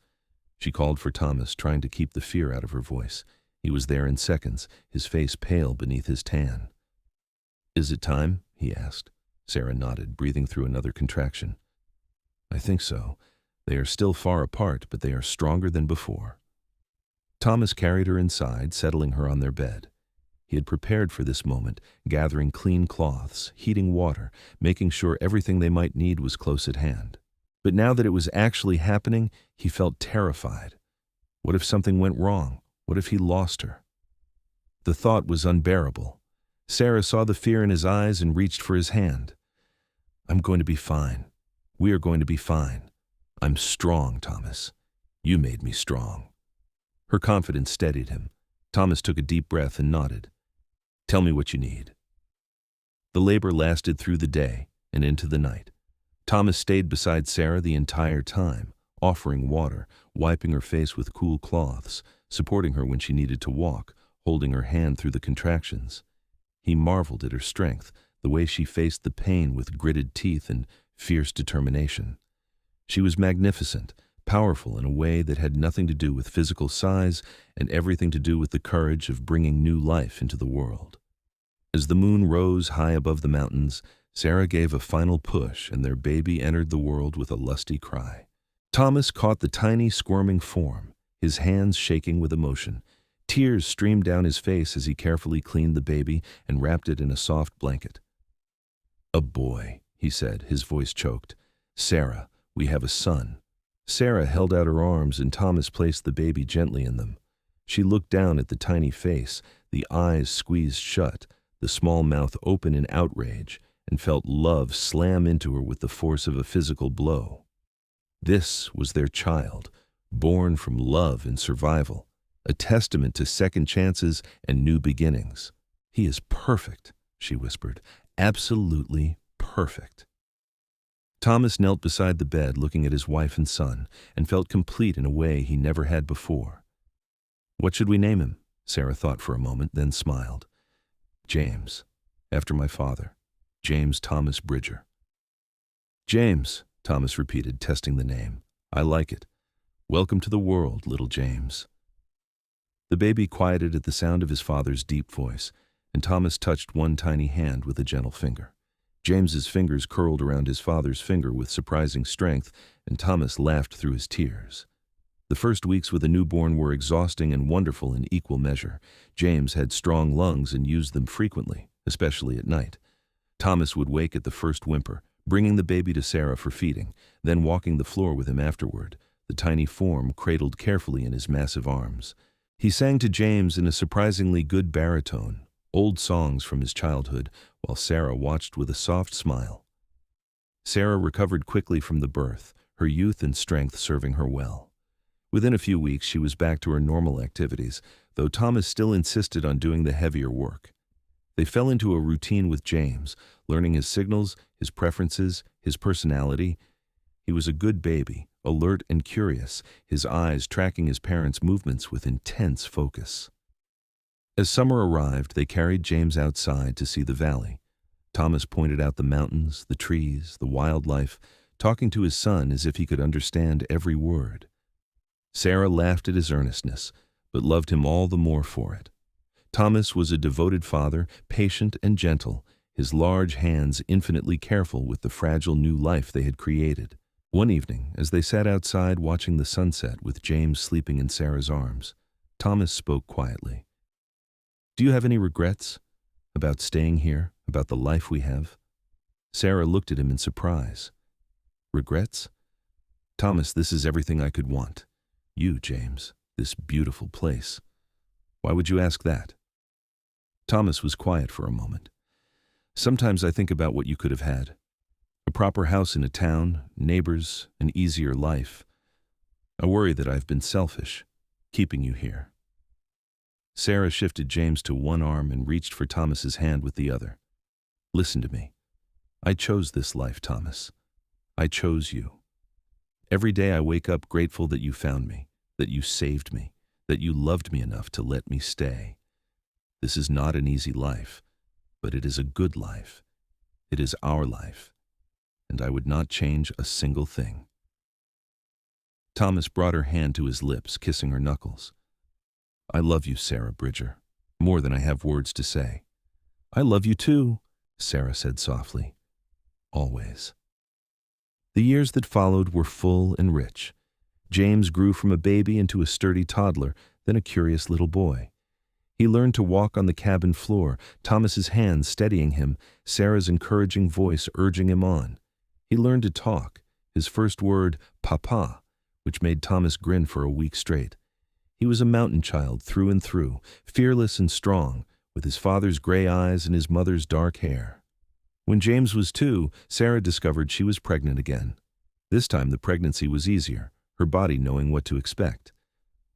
She called for Thomas, trying to keep the fear out of her voice. He was there in seconds, his face pale beneath his tan. "Is it time?" he asked. Sarah nodded, breathing through another contraction. "I think so. They are still far apart, but they are stronger than before." Thomas carried her inside, settling her on their bed. He had prepared for this moment, gathering clean cloths, heating water, making sure everything they might need was close at hand. But now that it was actually happening, he felt terrified. What if something went wrong? What if he lost her? The thought was unbearable. Sarah saw the fear in his eyes and reached for his hand. "I'm going to be fine. We are going to be fine. I'm strong, Thomas. You made me strong." Her confidence steadied him. Thomas took a deep breath and nodded. "Tell me what you need." The labor lasted through the day and into the night. Thomas stayed beside Sarah the entire time, offering water, wiping her face with cool cloths, supporting her when she needed to walk, holding her hand through the contractions. He marveled at her strength, the way she faced the pain with gritted teeth and fierce determination. She was magnificent, powerful in a way that had nothing to do with physical size and everything to do with the courage of bringing new life into the world. As the moon rose high above the mountains, Sarah gave a final push and their baby entered the world with a lusty cry. Thomas caught the tiny, squirming form, his hands shaking with emotion. Tears streamed down his face as he carefully cleaned the baby and wrapped it in a soft blanket. "A boy," he said, his voice choked. "Sarah, we have a son." Sarah held out her arms and Thomas placed the baby gently in them. She looked down at the tiny face, the eyes squeezed shut, the small mouth open in outrage, and felt love slam into her with the force of a physical blow. This was their child, born from love and survival, a testament to second chances and new beginnings. "He is perfect," she whispered, "absolutely perfect." Thomas knelt beside the bed looking at his wife and son, and felt complete in a way he never had before. "What should we name him?" Sarah thought for a moment, then smiled. "James, after my father, James Thomas Bridger." "James," Thomas repeated, testing the name. "I like it. Welcome to the world, little James." The baby quieted at the sound of his father's deep voice, and Thomas touched one tiny hand with a gentle finger. James's fingers curled around his father's finger with surprising strength, and Thomas laughed through his tears. The first weeks with a newborn were exhausting and wonderful in equal measure. James had strong lungs and used them frequently, especially at night. Thomas would wake at the first whimper, bringing the baby to Sarah for feeding, then walking the floor with him afterward, the tiny form cradled carefully in his massive arms. He sang to James in a surprisingly good baritone, old songs from his childhood, while Sarah watched with a soft smile. Sarah recovered quickly from the birth, her youth and strength serving her well. Within a few weeks, she was back to her normal activities, though Thomas still insisted on doing the heavier work. They fell into a routine with James, learning his signals, his preferences, his personality. He was a good baby, alert and curious, his eyes tracking his parents' movements with intense focus. As summer arrived, they carried James outside to see the valley. Thomas pointed out the mountains, the trees, the wildlife, talking to his son as if he could understand every word. Sarah laughed at his earnestness, but loved him all the more for it. Thomas was a devoted father, patient and gentle, his large hands infinitely careful with the fragile new life they had created. One evening, as they sat outside watching the sunset with James sleeping in Sarah's arms, Thomas spoke quietly. "Do you have any regrets about staying here, about the life we have?" Sarah looked at him in surprise. "Regrets? Thomas, this is everything I could want. You, James, this beautiful place. Why would you ask that?" Thomas was quiet for a moment. "Sometimes I think about what you could have had. A proper house in a town, neighbors, an easier life. I worry that I've been selfish, keeping you here." Sarah shifted James to one arm and reached for Thomas's hand with the other. "Listen to me. I chose this life, Thomas. I chose you. Every day I wake up grateful that you found me, that you saved me, that you loved me enough to let me stay. This is not an easy life, but it is a good life. It is our life, and I would not change a single thing." Thomas brought her hand to his lips, kissing her knuckles. "I love you, Sarah Bridger, more than I have words to say." "I love you too," Sarah said softly. "Always." The years that followed were full and rich. James grew from a baby into a sturdy toddler, then a curious little boy. He learned to walk on the cabin floor, Thomas's hands steadying him, Sarah's encouraging voice urging him on. He learned to talk, his first word, "Papa," which made Thomas grin for a week straight. He was a mountain child through and through, fearless and strong, with his father's gray eyes and his mother's dark hair. When James was 2, Sarah discovered she was pregnant again. This time the pregnancy was easier, her body knowing what to expect.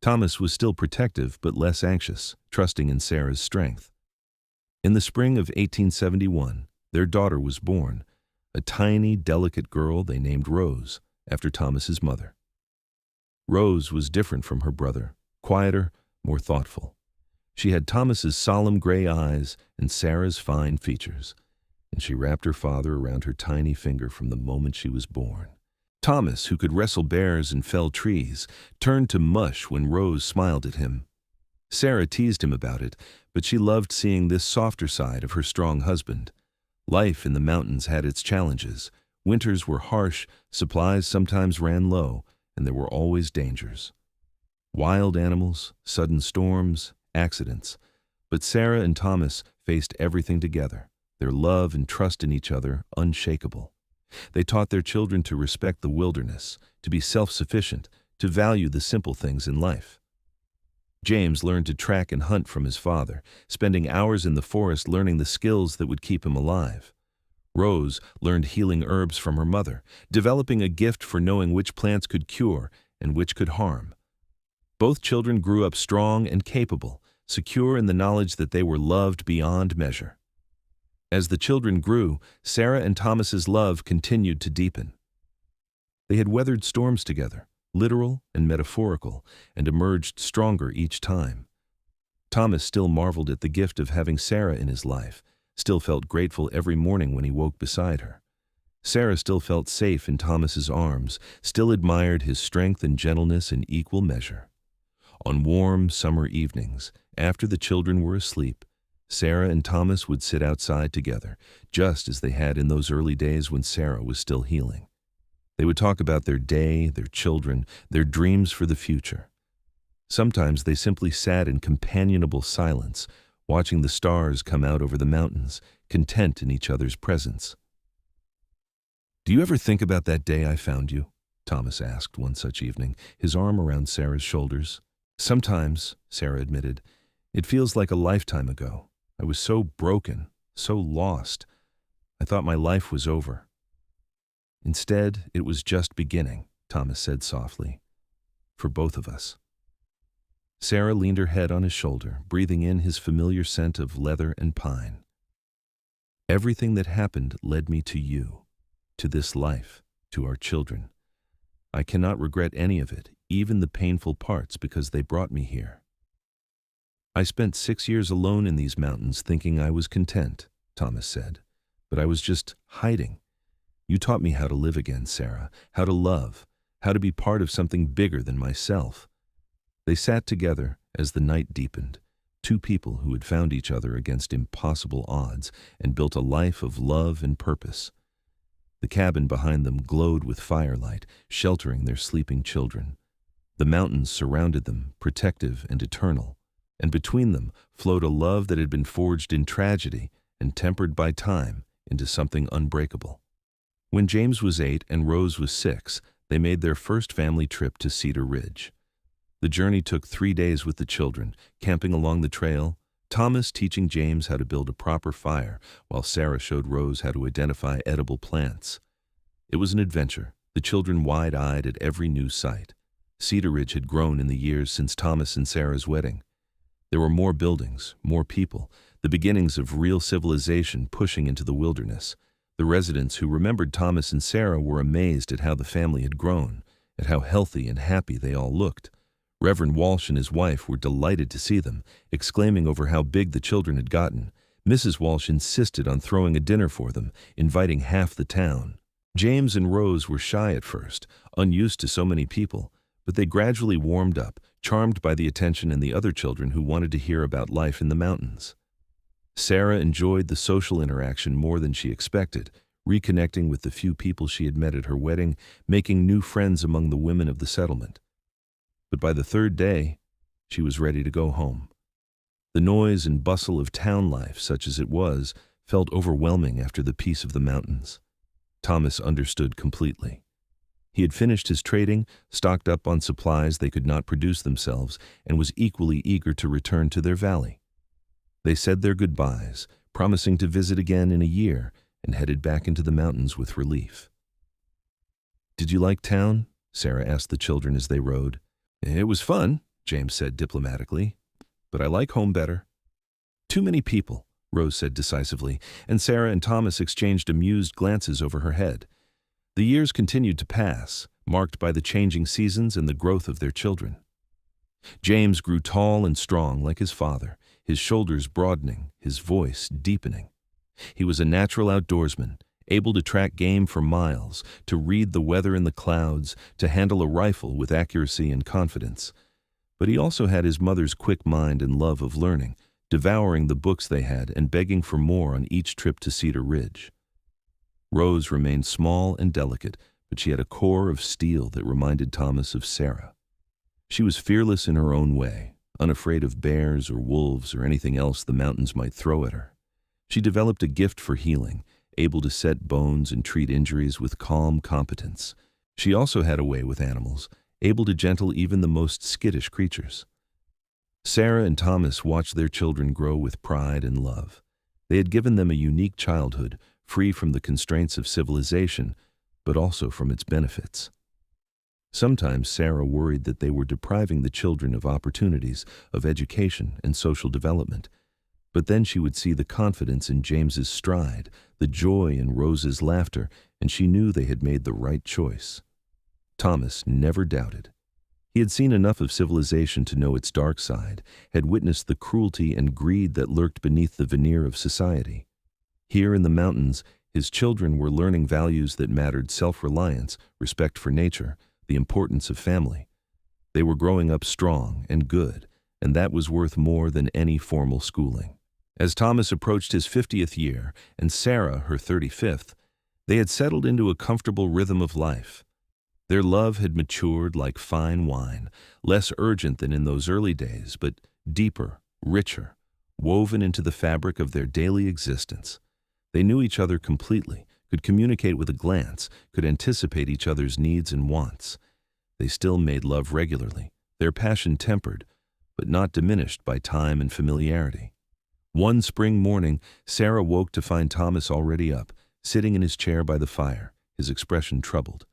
Thomas was still protective but less anxious, trusting in Sarah's strength. In the spring of 1871, their daughter was born, a tiny, delicate girl they named Rose, after Thomas's mother. Rose was different from her brother, quieter, more thoughtful. She had Thomas's solemn gray eyes and Sarah's fine features, and she wrapped her father around her tiny finger from the moment she was born. Thomas, who could wrestle bears and fell trees, turned to mush when Rose smiled at him. Sarah teased him about it, but she loved seeing this softer side of her strong husband. Life in the mountains had its challenges. Winters were harsh, supplies sometimes ran low, and there were always dangers. Wild animals, sudden storms, accidents. But Sarah and Thomas faced everything together, their love and trust in each other unshakable. They taught their children to respect the wilderness, to be self-sufficient, to value the simple things in life. James learned to track and hunt from his father, spending hours in the forest learning the skills that would keep him alive. Rose learned healing herbs from her mother, developing a gift for knowing which plants could cure and which could harm. Both children grew up strong and capable, secure in the knowledge that they were loved beyond measure. As the children grew, Sarah and Thomas's love continued to deepen. They had weathered storms together, literal and metaphorical, and emerged stronger each time. Thomas still marveled at the gift of having Sarah in his life, still felt grateful every morning when he woke beside her. Sarah still felt safe in Thomas's arms, still admired his strength and gentleness in equal measure. On warm summer evenings, after the children were asleep, Sarah and Thomas would sit outside together, just as they had in those early days when Sarah was still healing. They would talk about their day, their children, their dreams for the future. Sometimes they simply sat in companionable silence, watching the stars come out over the mountains, content in each other's presence. "Do you ever think about that day I found you?" Thomas asked one such evening, his arm around Sarah's shoulders. "Sometimes," Sarah admitted, "it feels like a lifetime ago. I was so broken, so lost. I thought my life was over." Instead, it was just beginning, Thomas said softly. For both of us. Sarah leaned her head on his shoulder, breathing in his familiar scent of leather and pine. Everything that happened led me to you, to this life, to our children. I cannot regret any of it, even the painful parts, because they brought me here. I spent 6 years alone in these mountains thinking I was content, Thomas said, but I was just hiding. You taught me how to live again, Sarah, how to love, how to be part of something bigger than myself. They sat together as the night deepened, two people who had found each other against impossible odds and built a life of love and purpose. The cabin behind them glowed with firelight, sheltering their sleeping children. The mountains surrounded them, protective and eternal, and between them flowed a love that had been forged in tragedy and tempered by time into something unbreakable. When James was 8 and Rose was 6, they made their first family trip to Cedar Ridge. The journey took 3 days with the children, camping along the trail, Thomas teaching James how to build a proper fire, while Sarah showed Rose how to identify edible plants. It was an adventure, the children wide-eyed at every new sight. Cedar Ridge had grown in the years since Thomas and Sarah's wedding. There were more buildings, more people, the beginnings of real civilization pushing into the wilderness. The residents who remembered Thomas and Sarah were amazed at how the family had grown, at how healthy and happy they all looked. Reverend Walsh and his wife were delighted to see them, exclaiming over how big the children had gotten. Mrs. Walsh insisted on throwing a dinner for them, inviting half the town. James and Rose were shy at first, unused to so many people, but they gradually warmed up, charmed by the attention and the other children who wanted to hear about life in the mountains. Sarah enjoyed the social interaction more than she expected, reconnecting with the few people she had met at her wedding, making new friends among the women of the settlement. But by the third day, she was ready to go home. The noise and bustle of town life, such as it was, felt overwhelming after the peace of the mountains. Thomas understood completely. He had finished his trading, stocked up on supplies they could not produce themselves, and was equally eager to return to their valley. They said their goodbyes, promising to visit again in a year, and headed back into the mountains with relief. "Did you like town?" Sarah asked the children as they rode. "It was fun," James said diplomatically, "but I like home better." "Too many people," Rose said decisively, and Sarah and Thomas exchanged amused glances over her head. The years continued to pass, marked by the changing seasons and the growth of their children. James grew tall and strong like his father, his shoulders broadening, his voice deepening. He was a natural outdoorsman, able to track game for miles, to read the weather in the clouds, to handle a rifle with accuracy and confidence. But he also had his mother's quick mind and love of learning, devouring the books they had and begging for more on each trip to Cedar Ridge. Rose remained small and delicate, but she had a core of steel that reminded Thomas of Sarah. She was fearless in her own way, unafraid of bears or wolves or anything else the mountains might throw at her. She developed a gift for healing, able to set bones and treat injuries with calm competence. She also had a way with animals, able to gentle even the most skittish creatures. Sarah and Thomas watched their children grow with pride and love. They had given them a unique childhood, free from the constraints of civilization, but also from its benefits. Sometimes Sarah worried that they were depriving the children of opportunities, of education and social development. But then she would see the confidence in James's stride, the joy in Rose's laughter, and she knew they had made the right choice. Thomas never doubted. He had seen enough of civilization to know its dark side, had witnessed the cruelty and greed that lurked beneath the veneer of society. Here in the mountains, his children were learning values that mattered: self-reliance, respect for nature, the importance of family. They were growing up strong and good, and that was worth more than any formal schooling. As Thomas approached his 50th year and Sarah her 35th, they had settled into a comfortable rhythm of life. Their love had matured like fine wine, less urgent than in those early days, but deeper, richer, woven into the fabric of their daily existence. They knew each other completely, could communicate with a glance, could anticipate each other's needs and wants. They still made love regularly, their passion tempered, but not diminished by time and familiarity. One spring morning, Sarah woke to find Thomas already up, sitting in his chair by the fire, his expression troubled.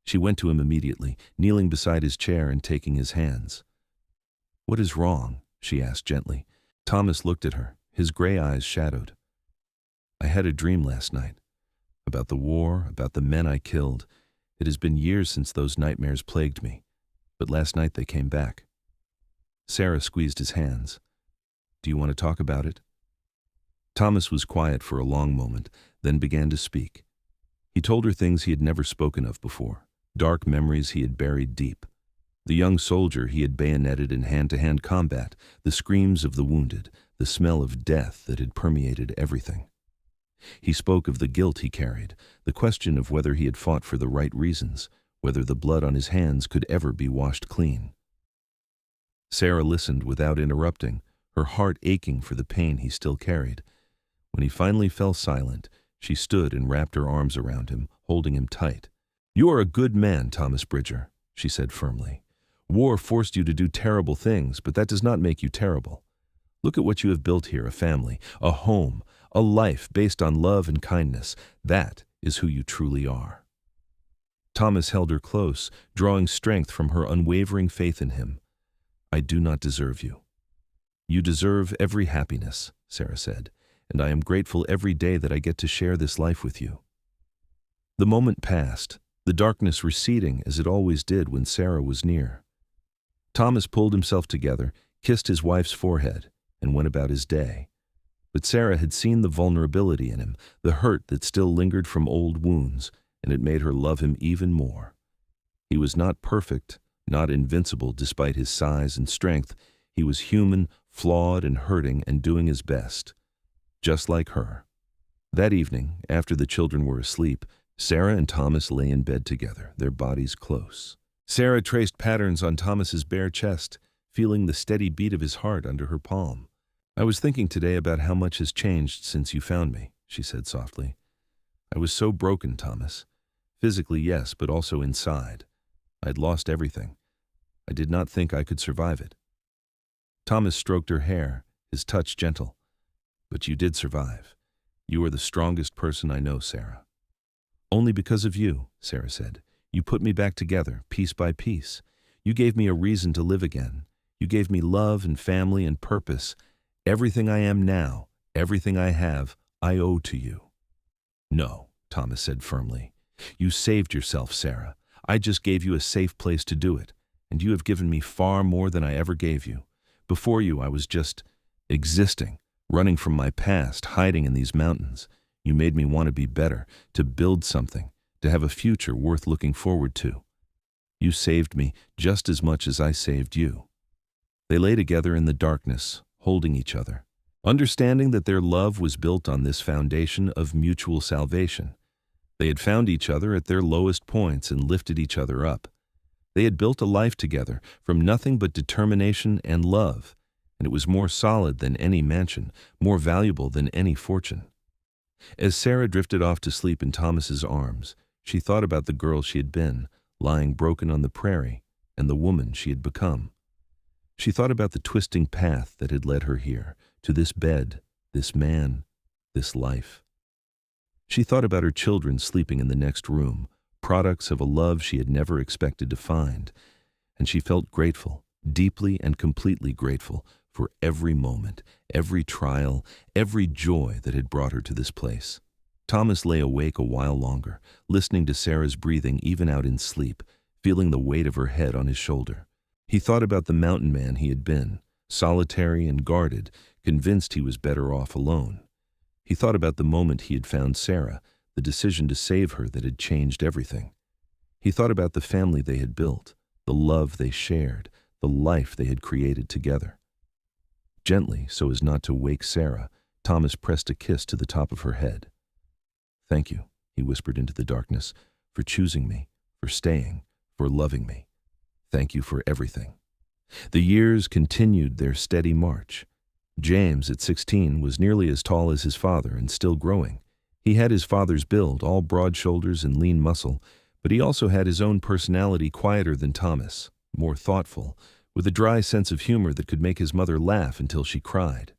She went to him immediately, kneeling beside his chair and taking his hands. "What is wrong?" she asked gently. Thomas looked at her, his gray eyes shadowed. "I had a dream last night. About the war, about the men I killed. It has been years since those nightmares plagued me, but last night they came back." Sarah squeezed his hands. "Do you want to talk about it?" Thomas was quiet for a long moment, then began to speak. He told her things he had never spoken of before, dark memories he had buried deep. The young soldier he had bayoneted in hand-to-hand combat, the screams of the wounded, the smell of death that had permeated everything. He spoke of the guilt he carried, the question of whether he had fought for the right reasons, whether the blood on his hands could ever be washed clean. Sarah listened without interrupting, her heart aching for the pain he still carried. When he finally fell silent, she stood and wrapped her arms around him, holding him tight. "You are a good man, Thomas Bridger," she said firmly. "War forced you to do terrible things, but that does not make you terrible. Look at what you have built here, a family, a home, a life based on love and kindness. That is who you truly are." Thomas held her close, drawing strength from her unwavering faith in him. "I do not deserve you." "You deserve every happiness," Sarah said, "and I am grateful every day that I get to share this life with you." The moment passed, the darkness receding as it always did when Sarah was near. Thomas pulled himself together, kissed his wife's forehead, and went about his day. But Sarah had seen the vulnerability in him, the hurt that still lingered from old wounds, and it made her love him even more. He was not perfect, not invincible despite his size and strength. He was human, flawed and hurting, and doing his best. Just like her. That evening, after the children were asleep, Sarah and Thomas lay in bed together, their bodies close. Sarah traced patterns on Thomas's bare chest, feeling the steady beat of his heart under her palm. "I was thinking today about how much has changed since you found me," she said softly. "I was so broken, Thomas. Physically, yes, but also inside. I'd lost everything. I did not think I could survive it." Thomas stroked her hair, his touch gentle. "But you did survive. You are the strongest person I know, Sarah." "Only because of you," Sarah said. "You put me back together, piece by piece. You gave me a reason to live again. You gave me love and family and purpose. Everything I am now, everything I have, I owe to you." "No," Thomas said firmly. "You saved yourself, Sarah. I just gave you a safe place to do it, and you have given me far more than I ever gave you. Before you, I was just existing, running from my past, hiding in these mountains. You made me want to be better, to build something, to have a future worth looking forward to. You saved me just as much as I saved you." They lay together in the darkness, holding each other, understanding that their love was built on this foundation of mutual salvation. They had found each other at their lowest points and lifted each other up. They had built a life together from nothing but determination and love, and it was more solid than any mansion, more valuable than any fortune. As Sarah drifted off to sleep in Thomas's arms, she thought about the girl she had been, lying broken on the prairie, and the woman she had become. She thought about the twisting path that had led her here, to this bed, this man, this life. She thought about her children sleeping in the next room, products of a love she had never expected to find, and she felt grateful, deeply and completely grateful, for every moment, every trial, every joy that had brought her to this place. Thomas lay awake a while longer, listening to Sarah's breathing even out in sleep, feeling the weight of her head on his shoulder. He thought about the mountain man he had been, solitary and guarded, convinced he was better off alone. He thought about the moment he had found Sarah, the decision to save her that had changed everything. He thought about the family they had built, the love they shared, the life they had created together. Gently, so as not to wake Sarah, Thomas pressed a kiss to the top of her head. "Thank you," he whispered into the darkness, "for choosing me, for staying, for loving me. Thank you for everything." The years continued their steady march. James, at 16, was nearly as tall as his father and still growing. He had his father's build, all broad shoulders and lean muscle, but he also had his own personality, quieter than Thomas, more thoughtful, with a dry sense of humor that could make his mother laugh until she cried.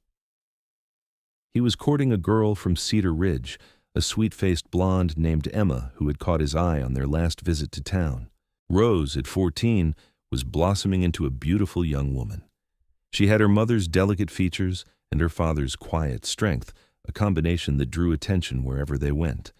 He was courting a girl from Cedar Ridge, a sweet-faced blonde named Emma who had caught his eye on their last visit to town. Rose, at 14, was blossoming into a beautiful young woman. She had her mother's delicate features and her father's quiet strength, a combination that drew attention wherever they went.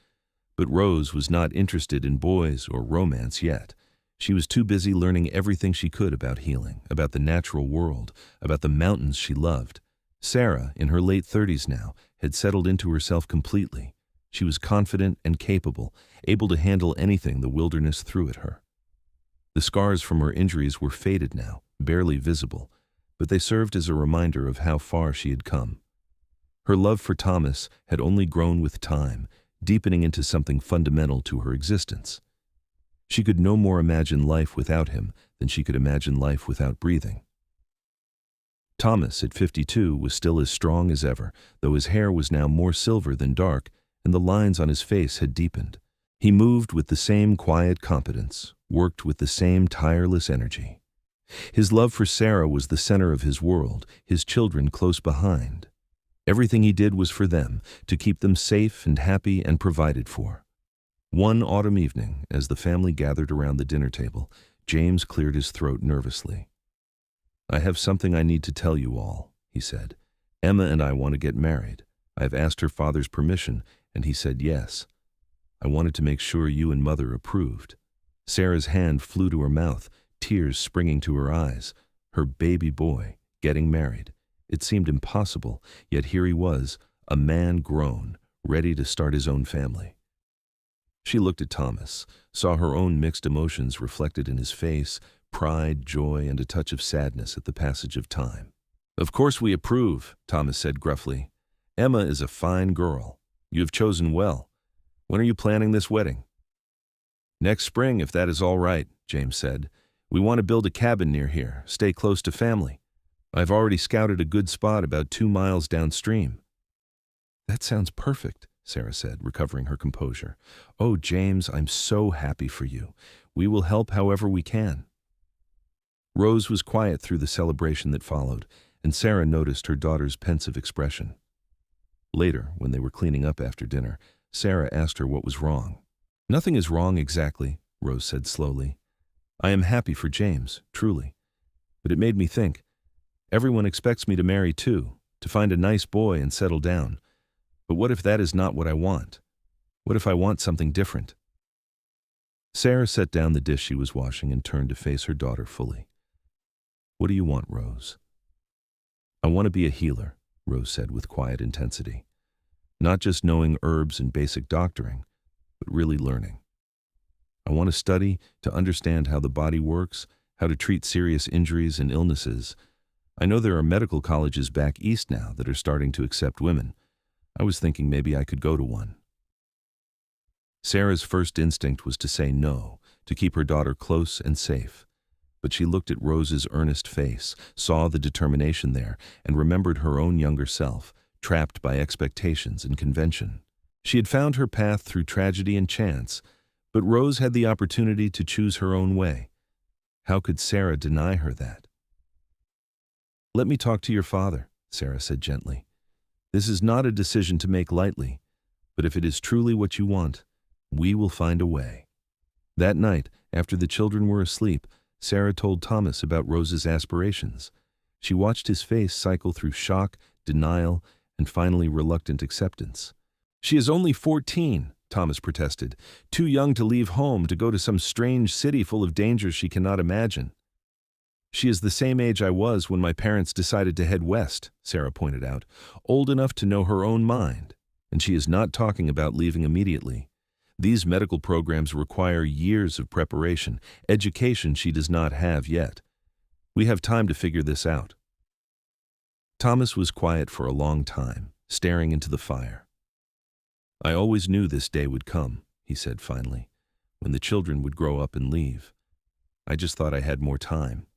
But Rose was not interested in boys or romance yet. She was too busy learning everything she could about healing, about the natural world, about the mountains she loved. Sarah, in her late 30s now, had settled into herself completely. She was confident and capable, able to handle anything the wilderness threw at her. The scars from her injuries were faded now, barely visible, but they served as a reminder of how far she had come. Her love for Thomas had only grown with time, deepening into something fundamental to her existence. She could no more imagine life without him than she could imagine life without breathing. Thomas, at 52, was still as strong as ever, though his hair was now more silver than dark, and the lines on his face had deepened. He moved with the same quiet competence, worked with the same tireless energy. His love for Sarah was the center of his world, his children close behind. Everything he did was for them, to keep them safe and happy and provided for. One autumn evening, as the family gathered around the dinner table, James cleared his throat nervously. "I have something I need to tell you all," he said. "Emma and I want to get married. I have asked her father's permission, and he said yes. I wanted to make sure you and Mother approved." Sarah's hand flew to her mouth, tears springing to her eyes. Her baby boy, getting married. It seemed impossible, yet here he was, a man grown, ready to start his own family. She looked at Thomas, saw her own mixed emotions reflected in his face, pride, joy, and a touch of sadness at the passage of time. "Of course we approve," Thomas said gruffly. "Emma is a fine girl. You have chosen well. When are you planning this wedding?" "Next spring, if that is all right," James said. "We want to build a cabin near here, stay close to family. I've already scouted a good spot about 2 miles downstream." "That sounds perfect," Sarah said, recovering her composure. "Oh, James, I'm so happy for you. We will help however we can." Rose was quiet through the celebration that followed, and Sarah noticed her daughter's pensive expression. Later, when they were cleaning up after dinner, Sarah asked her what was wrong. "Nothing is wrong exactly," Rose said slowly. "I am happy for James, truly. But it made me think. Everyone expects me to marry too, to find a nice boy and settle down. But what if that is not what I want? What if I want something different?" Sarah set down the dish she was washing and turned to face her daughter fully. "What do you want, Rose?" "I want to be a healer," Rose said with quiet intensity. "Not just knowing herbs and basic doctoring, but really learning. I want to study, to understand how the body works, how to treat serious injuries and illnesses. I know there are medical colleges back east now that are starting to accept women. I was thinking maybe I could go to one." Sarah's first instinct was to say no, to keep her daughter close and safe. But she looked at Rose's earnest face, saw the determination there, and remembered her own younger self, trapped by expectations and convention. She had found her path through tragedy and chance, but Rose had the opportunity to choose her own way. How could Sarah deny her that? "Let me talk to your father," Sarah said gently. "This is not a decision to make lightly, but if it is truly what you want, we will find a way." That night, after the children were asleep, Sarah told Thomas about Rose's aspirations. She watched his face cycle through shock, denial, and finally reluctant acceptance. "She is only 14, Thomas protested, "too young to leave home to go to some strange city full of dangers she cannot imagine." "She is the same age I was when my parents decided to head west," Sarah pointed out, "old enough to know her own mind, and she is not talking about leaving immediately. These medical programs require years of preparation, education she does not have yet. We have time to figure this out." Thomas was quiet for a long time, staring into the fire. "I always knew this day would come," he said finally, "when the children would grow up and leave. I just thought I had more time."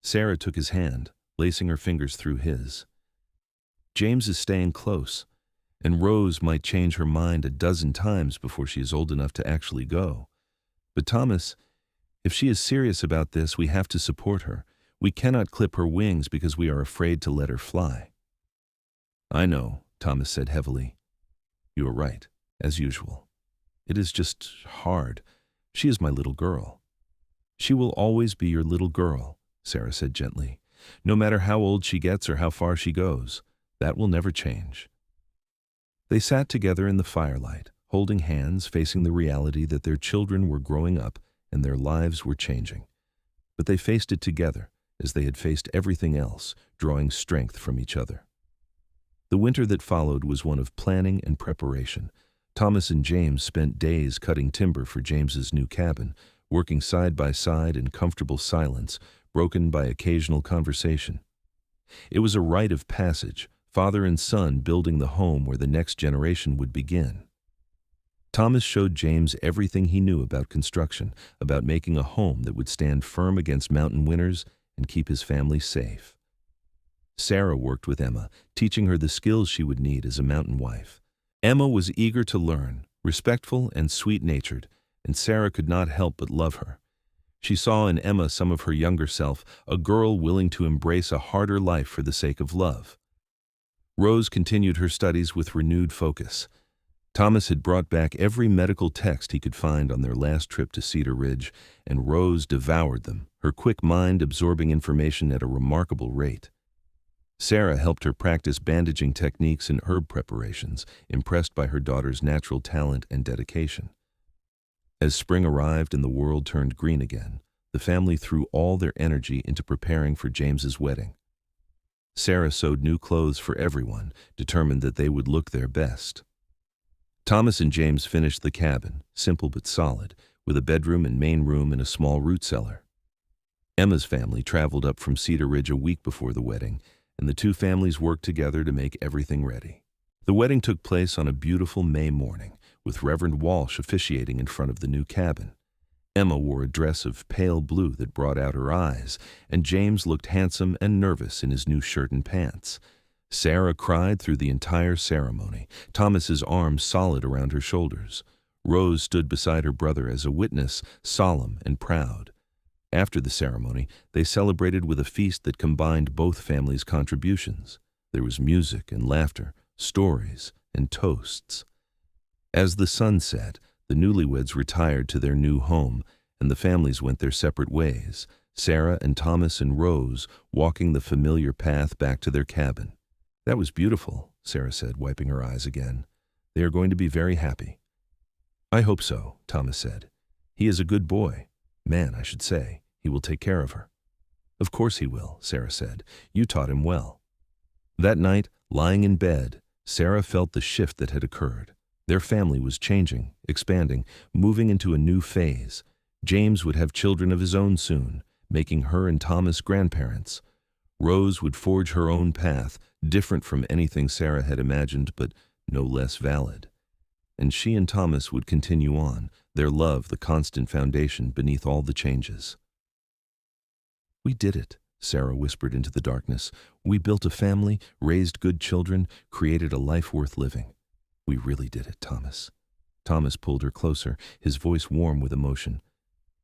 Sarah took his hand, lacing her fingers through his. "James is staying close, and Rose might change her mind a dozen times before she is old enough to actually go. But Thomas, if she is serious about this, we have to support her. We cannot clip her wings because we are afraid to let her fly." "I know," Thomas said heavily. "You are right." as usual. "It is just hard. She is my little girl." "She will always be your little girl," Sarah said gently. "No matter how old she gets or how far she goes, that will never change." They sat together in the firelight, holding hands, facing the reality that their children were growing up and their lives were changing. But they faced it together, as they had faced everything else, drawing strength from each other. The winter that followed was one of planning and preparation. Thomas and James spent days cutting timber for James's new cabin, working side by side in comfortable silence, broken by occasional conversation. It was a rite of passage, father and son building the home where the next generation would begin. Thomas showed James everything he knew about construction, about making a home that would stand firm against mountain winters and keep his family safe. Sarah worked with Emma, teaching her the skills she would need as a mountain wife. Emma was eager to learn, respectful and sweet-natured, and Sarah could not help but love her. She saw in Emma some of her younger self, a girl willing to embrace a harder life for the sake of love. Rose continued her studies with renewed focus. Thomas had brought back every medical text he could find on their last trip to Cedar Ridge, and Rose devoured them, her quick mind absorbing information at a remarkable rate. Sarah helped her practice bandaging techniques and herb preparations, impressed by her daughter's natural talent and dedication. As spring arrived and the world turned green again, the family threw all their energy into preparing for James's wedding. Sarah sewed new clothes for everyone, determined that they would look their best. Thomas and James finished the cabin, simple but solid, with a bedroom and main room and a small root cellar. Emma's family traveled up from Cedar Ridge a week before the wedding, and the two families worked together to make everything ready. The wedding took place on a beautiful May morning, with Reverend Walsh officiating in front of the new cabin. Emma wore a dress of pale blue that brought out her eyes, and James looked handsome and nervous in his new shirt and pants. Sarah cried through the entire ceremony, Thomas's arms solid around her shoulders. Rose stood beside her brother as a witness, solemn and proud. After the ceremony, they celebrated with a feast that combined both families' contributions. There was music and laughter, stories and toasts. As the sun set, the newlyweds retired to their new home, and the families went their separate ways, Sarah and Thomas and Rose walking the familiar path back to their cabin. "That was beautiful," Sarah said, wiping her eyes again. "They are going to be very happy." "I hope so," Thomas said. "He is a good boy. Man, I should say. He will take care of her." "Of course he will," Sarah said. "You taught him well." That night, lying in bed, Sarah felt the shift that had occurred. Their family was changing, expanding, moving into a new phase. James would have children of his own soon, making her and Thomas grandparents. Rose would forge her own path, different from anything Sarah had imagined, but no less valid. And she and Thomas would continue on, their love the constant foundation beneath all the changes. "We did it," Sarah whispered into the darkness. "We built a family, raised good children, created a life worth living. We really did it, Thomas." Thomas pulled her closer, his voice warm with emotion.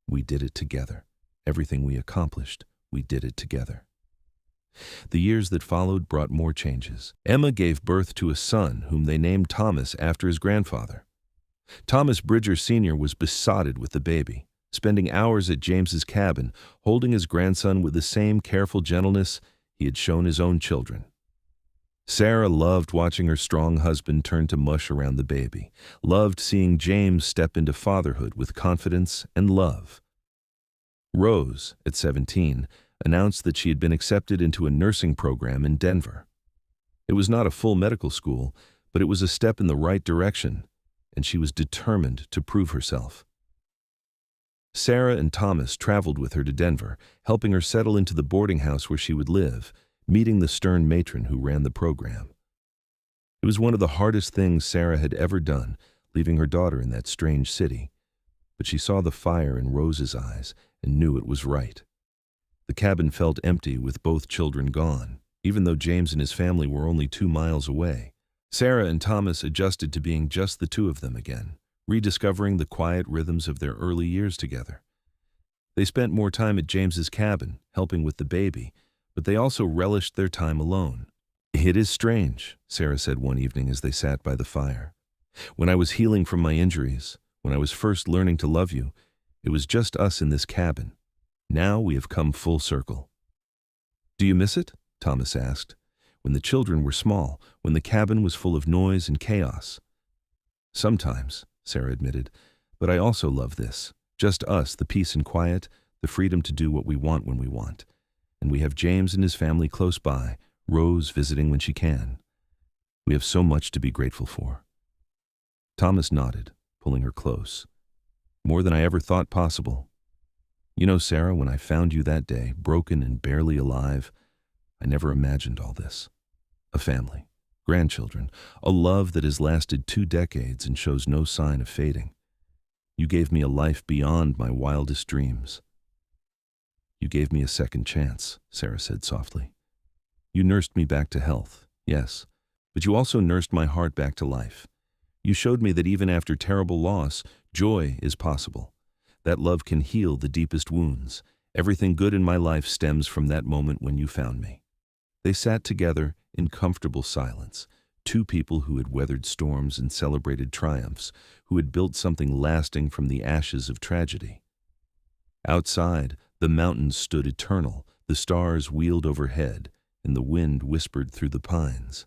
"We did it together. Everything we accomplished, we did it together." The years that followed brought more changes. Emma gave birth to a son whom they named Thomas after his grandfather. Thomas Bridger Sr. was besotted with the baby, spending hours at James's cabin, holding his grandson with the same careful gentleness he had shown his own children. Sarah loved watching her strong husband turn to mush around the baby, loved seeing James step into fatherhood with confidence and love. Rose, at 17, announced that she had been accepted into a nursing program in Denver. It was not a full medical school, but it was a step in the right direction, and she was determined to prove herself. Sarah and Thomas traveled with her to Denver, helping her settle into the boarding house where she would live, meeting the stern matron who ran the program. It was one of the hardest things Sarah had ever done, leaving her daughter in that strange city, but she saw the fire in Rose's eyes and knew it was right. The cabin felt empty with both children gone, even though James and his family were only 2 miles away. Sarah and Thomas adjusted to being just the two of them again, rediscovering the quiet rhythms of their early years together. They spent more time at James's cabin, helping with the baby, but they also relished their time alone. "It is strange," Sarah said one evening as they sat by the fire. When I was healing from my injuries, when I was first learning to love you, it was just us in this cabin. Now we have come full circle." "Do you miss it?" Thomas asked. "When the children were small, when the cabin was full of noise and chaos." "Sometimes," Sarah admitted, "but I also love this. Just us, the peace and quiet, the freedom to do what we want when we want. And we have James and his family close by, Rose visiting when she can. We have so much to be grateful for." Thomas nodded, pulling her close. "More than I ever thought possible. You know, Sarah, when I found you that day, broken and barely alive, I never imagined all this. A family, grandchildren, a love that has lasted 2 decades and shows no sign of fading. You gave me a life beyond my wildest dreams." "You gave me a second chance," Sarah said softly. "You nursed me back to health, yes, but you also nursed my heart back to life. You showed me that even after terrible loss, joy is possible. That love can heal the deepest wounds. Everything good in my life stems from that moment when you found me." They sat together in comfortable silence, two people who had weathered storms and celebrated triumphs, who had built something lasting from the ashes of tragedy. Outside, the mountains stood eternal, the stars wheeled overhead, and the wind whispered through the pines.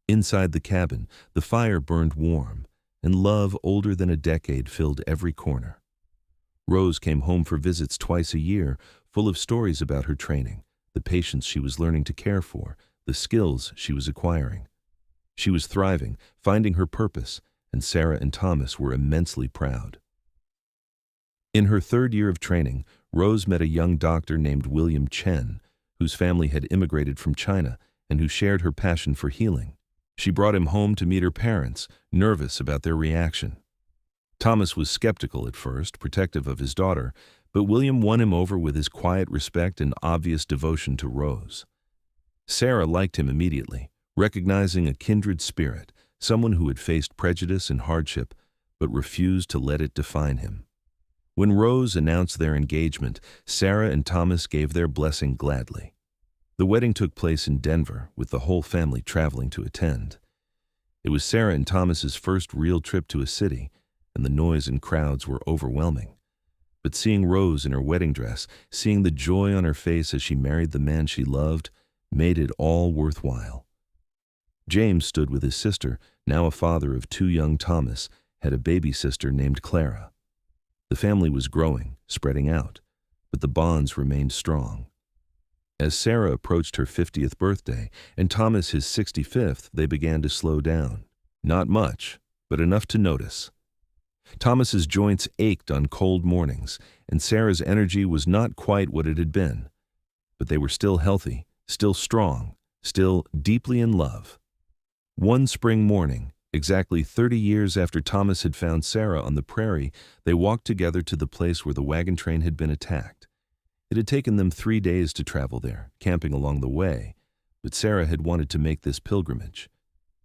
Inside the cabin, the fire burned warm, and love older than a decade filled every corner. Rose came home for visits twice a year, full of stories about her training, the patients she was learning to care for, the skills she was acquiring. She was thriving, finding her purpose, and Sarah and Thomas were immensely proud. In her 3rd year of training, Rose met a young doctor named William Chen, whose family had immigrated from China and who shared her passion for healing. She brought him home to meet her parents, nervous about their reaction. Thomas was skeptical at first, protective of his daughter, but William won him over with his quiet respect and obvious devotion to Rose. Sarah liked him immediately, recognizing a kindred spirit, someone who had faced prejudice and hardship, but refused to let it define him. When Rose announced their engagement, Sarah and Thomas gave their blessing gladly. The wedding took place in Denver, with the whole family traveling to attend. It was Sarah and Thomas's first real trip to a city, and the noise and crowds were overwhelming. But seeing Rose in her wedding dress, seeing the joy on her face as she married the man she loved, made it all worthwhile. James stood with his sister, now a father of 2 young Thomas, had a baby sister named Clara. The family was growing, spreading out, but the bonds remained strong. As Sarah approached her 50th birthday and Thomas his 65th, they began to slow down. Not much, but enough to notice. Thomas's joints ached on cold mornings, and Sarah's energy was not quite what it had been. But they were still healthy, still strong, still deeply in love. One spring morning, exactly 30 years after Thomas had found Sarah on the prairie, they walked together to the place where the wagon train had been attacked. It had taken them 3 days to travel there, camping along the way, but Sarah had wanted to make this pilgrimage.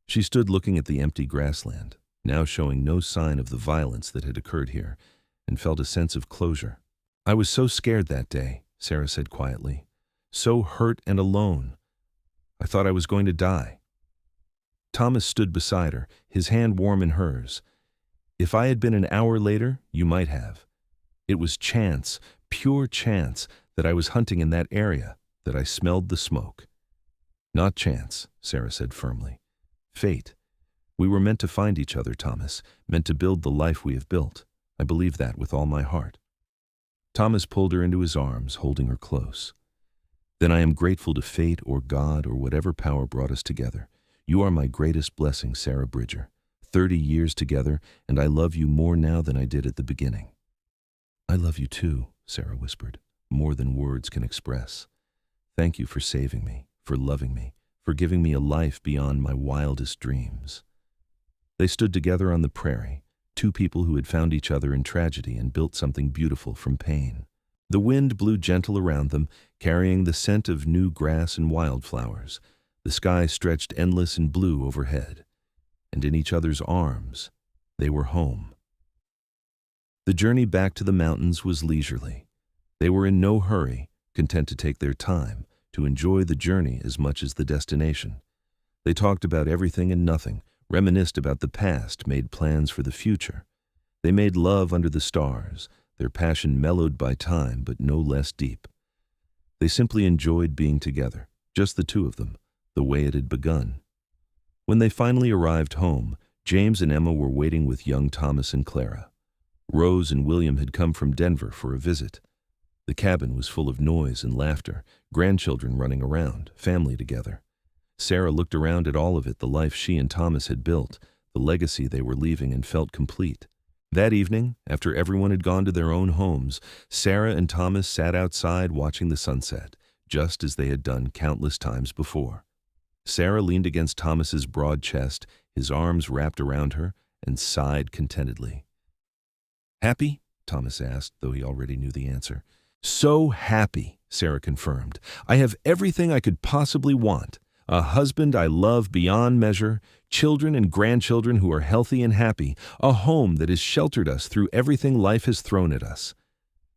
She stood looking at the empty grassland, now showing no sign of the violence that had occurred here, and felt a sense of closure. "I was so scared that day," Sarah said quietly. "So hurt and alone. I thought I was going to die." Thomas stood beside her, his hand warm in hers. "If I had been an hour later, you might have. It was chance, pure chance, that I was hunting in that area, that I smelled the smoke." "Not chance," Sarah said firmly. "Fate. We were meant to find each other, Thomas, meant to build the life we have built. I believe that with all my heart." Thomas pulled her into his arms, holding her close. "Then I am grateful to fate or God or whatever power brought us together. You are my greatest blessing, Sarah Bridger. 30 years together, and I love you more now than I did at the beginning." "I love you too," Sarah whispered, "more than words can express. Thank you for saving me, for loving me, for giving me a life beyond my wildest dreams." They stood together on the prairie, 2 people who had found each other in tragedy and built something beautiful from pain. The wind blew gentle around them, carrying the scent of new grass and wildflowers. The sky stretched endless and blue overhead, and in each other's arms, they were home. The journey back to the mountains was leisurely. They were in no hurry, content to take their time, to enjoy the journey as much as the destination. They talked about everything and nothing, reminisced about the past, made plans for the future. They made love under the stars, their passion mellowed by time but no less deep. They simply enjoyed being together, just the two of them, the way it had begun. When they finally arrived home, James and Emma were waiting with young Thomas and Clara. Rose and William had come from Denver for a visit. The cabin was full of noise and laughter, grandchildren running around, family together. Sarah looked around at all of it, the life she and Thomas had built, the legacy they were leaving, and felt complete. That evening, after everyone had gone to their own homes, Sarah and Thomas sat outside watching the sunset, just as they had done countless times before. Sarah leaned against Thomas's broad chest, his arms wrapped around her, and sighed contentedly. "Happy?" Thomas asked, though he already knew the answer. "So happy," Sarah confirmed. "I have everything I could possibly want. A husband I love beyond measure, children and grandchildren who are healthy and happy, a home that has sheltered us through everything life has thrown at us.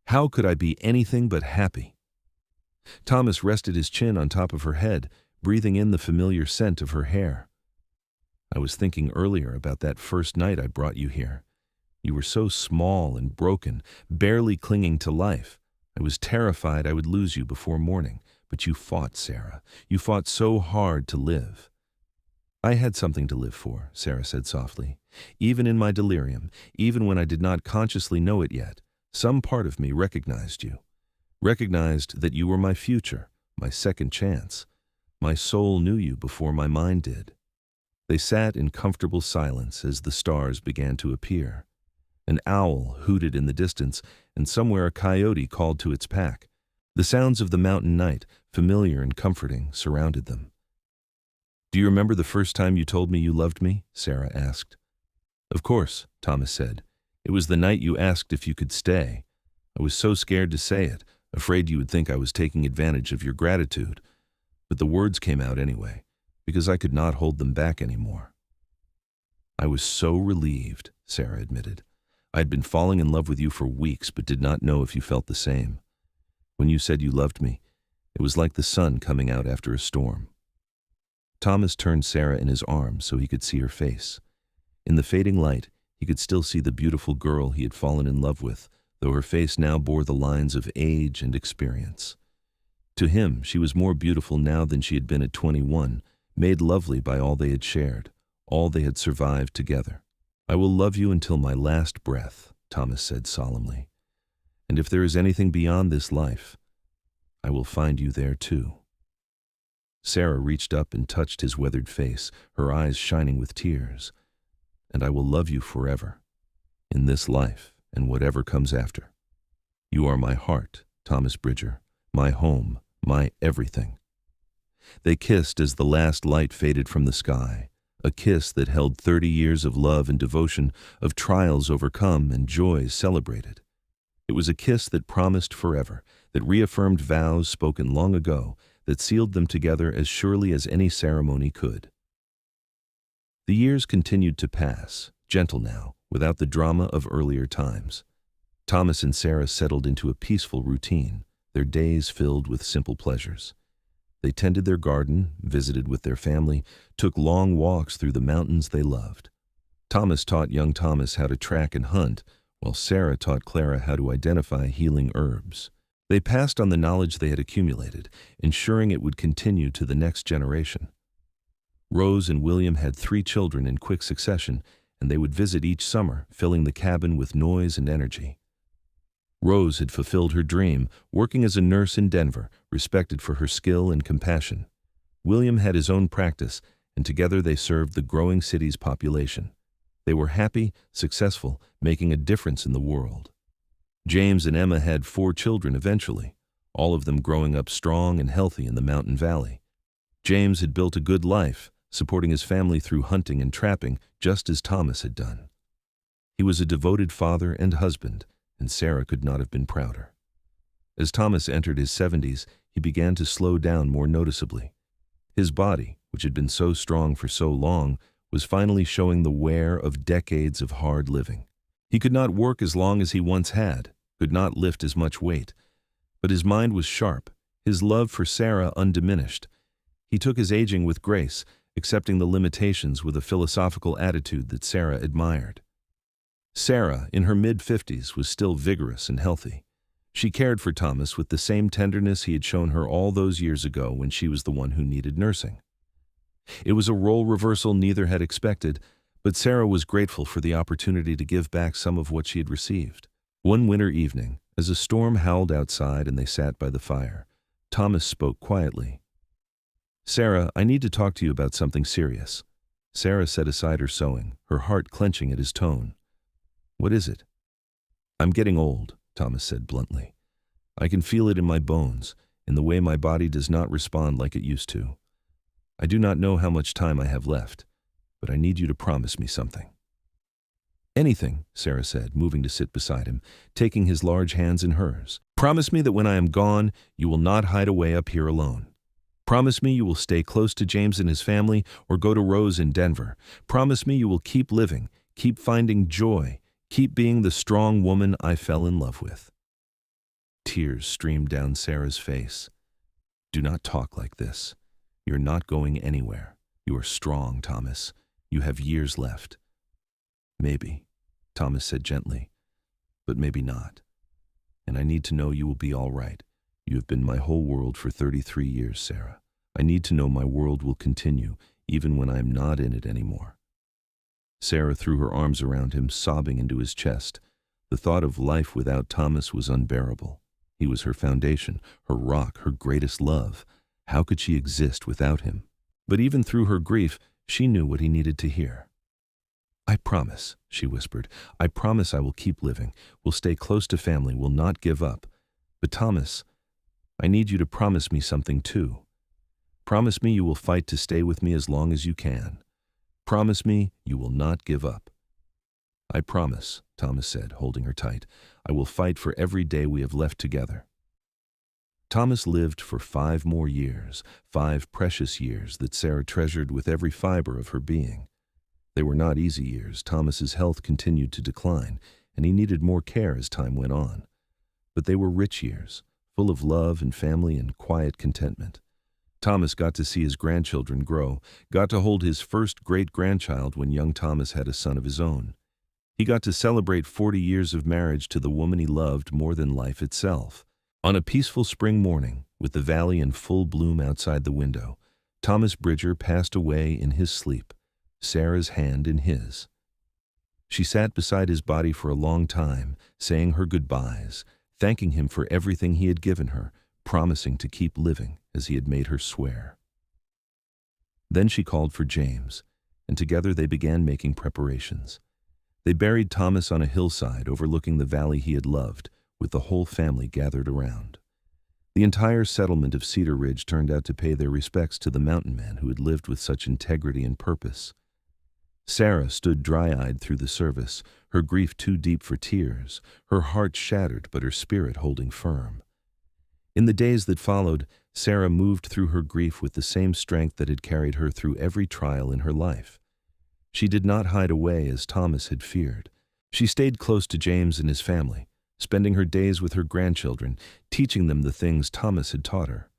How could I be anything but happy?" Thomas rested his chin on top of her head, breathing in the familiar scent of her hair. "I was thinking earlier about that first night I brought you here. You were so small and broken, barely clinging to life. I was terrified I would lose you before morning, but you fought, Sarah. You fought so hard to live." "I had something to live for," Sarah said softly. "Even in my delirium, even when I did not consciously know it yet, some part of me recognized you. Recognized that you were my future, my second chance. My soul knew you before my mind did." They sat in comfortable silence as the stars began to appear. An owl hooted in the distance, and somewhere a coyote called to its pack. The sounds of the mountain night, familiar and comforting, surrounded them. "Do you remember the first time you told me you loved me?" Sarah asked. "Of course," Thomas said. "It was the night you asked if you could stay. I was so scared to say it, afraid you would think I was taking advantage of your gratitude. But the words came out anyway, because I could not hold them back anymore." "I was so relieved," Sarah admitted. "I had been falling in love with you for weeks, but did not know if you felt the same. When you said you loved me, it was like the sun coming out after a storm." Thomas turned Sarah in his arms so he could see her face. In the fading light, he could still see the beautiful girl he had fallen in love with, though her face now bore the lines of age and experience. To him, she was more beautiful now than she had been at 21, made lovely by all they had shared, all they had survived together. "I will love you until my last breath," Thomas said solemnly. "And if there is anything beyond this life, I will find you there too." Sarah reached up and touched his weathered face, her eyes shining with tears. "And I will love you forever, in this life and whatever comes after. You are my heart, Thomas Bridger, my home, my everything." They kissed as the last light faded from the sky, a kiss that held 30 years of love and devotion, of trials overcome and joys celebrated. It was a kiss that promised forever, that reaffirmed vows spoken long ago, that sealed them together as surely as any ceremony could. The years continued to pass, gentle now, without the drama of earlier times. Thomas and Sarah settled into a peaceful routine, their days filled with simple pleasures. They tended their garden, visited with their family, took long walks through the mountains they loved. Thomas taught young Thomas how to track and hunt, while Sarah taught Clara how to identify healing herbs. They passed on the knowledge they had accumulated, ensuring it would continue to the next generation. Rose and William had 3 children in quick succession, and they would visit each summer, filling the cabin with noise and energy. Rose had fulfilled her dream, working as a nurse in Denver, respected for her skill and compassion. William had his own practice, and together they served the growing city's population. They were happy, successful, making a difference in the world. James and Emma had 4 children eventually, all of them growing up strong and healthy in the mountain valley. James had built a good life, supporting his family through hunting and trapping, just as Thomas had done. He was a devoted father and husband, and Sarah could not have been prouder. As Thomas entered his 70s, he began to slow down more noticeably. His body, which had been so strong for so long, was finally showing the wear of decades of hard living. He could not work as long as he once had, could not lift as much weight. But his mind was sharp, his love for Sarah undiminished. He took his aging with grace, accepting the limitations with a philosophical attitude that Sarah admired. Sarah, in her mid-50s, was still vigorous and healthy. She cared for Thomas with the same tenderness he had shown her all those years ago when she was the one who needed nursing. It was a role reversal neither had expected, but Sarah was grateful for the opportunity to give back some of what she had received. One winter evening, as a storm howled outside and they sat by the fire, Thomas spoke quietly. "Sarah, I need to talk to you about something serious." Sarah set aside her sewing, her heart clenching at his tone. "What is it?" "I'm getting old," Thomas said bluntly. "I can feel it in my bones, in the way my body does not respond like it used to. I do not know how much time I have left, but I need you to promise me something." "Anything," Sarah said, moving to sit beside him, taking his large hands in hers. "Promise me that when I am gone, you will not hide away up here alone. Promise me you will stay close to James and his family or go to Rose in Denver. Promise me you will keep living, keep finding joy, keep being the strong woman I fell in love with." Tears streamed down Sarah's face. "Do not talk like this. You're not going anywhere. You are strong, Thomas. You have years left." "Maybe," Thomas said gently, "but maybe not. And I need to know you will be all right. You have been my whole world for 33 years, Sarah. I need to know my world will continue, even when I am not in it anymore." Sarah threw her arms around him, sobbing into his chest. The thought of life without Thomas was unbearable. He was her foundation, her rock, her greatest love. How could she exist without him? But even through her grief, she knew what he needed to hear. "I promise," she whispered. "I promise I will keep living, will stay close to family, will not give up. But Thomas, I need you to promise me something too. Promise me you will fight to stay with me as long as you can. Promise me you will not give up." "I promise," Thomas said, holding her tight. "I will fight for every day we have left together." Thomas lived for 5 more years, 5 precious years that Sarah treasured with every fiber of her being. They were not easy years. Thomas's health continued to decline, and he needed more care as time went on. But they were rich years, full of love and family and quiet contentment. Thomas got to see his grandchildren grow, got to hold his first great-grandchild when young Thomas had a son of his own. He got to celebrate 40 years of marriage to the woman he loved more than life itself. On a peaceful spring morning, with the valley in full bloom outside the window, Thomas Bridger passed away in his sleep, Sarah's hand in his. She sat beside his body for a long time, saying her goodbyes, thanking him for everything he had given her, promising to keep living as he had made her swear. Then she called for James, and together they began making preparations. They buried Thomas on a hillside overlooking the valley he had loved, with the whole family gathered around. The entire settlement of Cedar Ridge turned out to pay their respects to the mountain man who had lived with such integrity and purpose. Sarah stood dry-eyed through the service, her grief too deep for tears, her heart shattered but her spirit holding firm. In the days that followed, Sarah moved through her grief with the same strength that had carried her through every trial in her life. She did not hide away as Thomas had feared. She stayed close to James and his family, spending her days with her grandchildren, teaching them the things Thomas had taught her.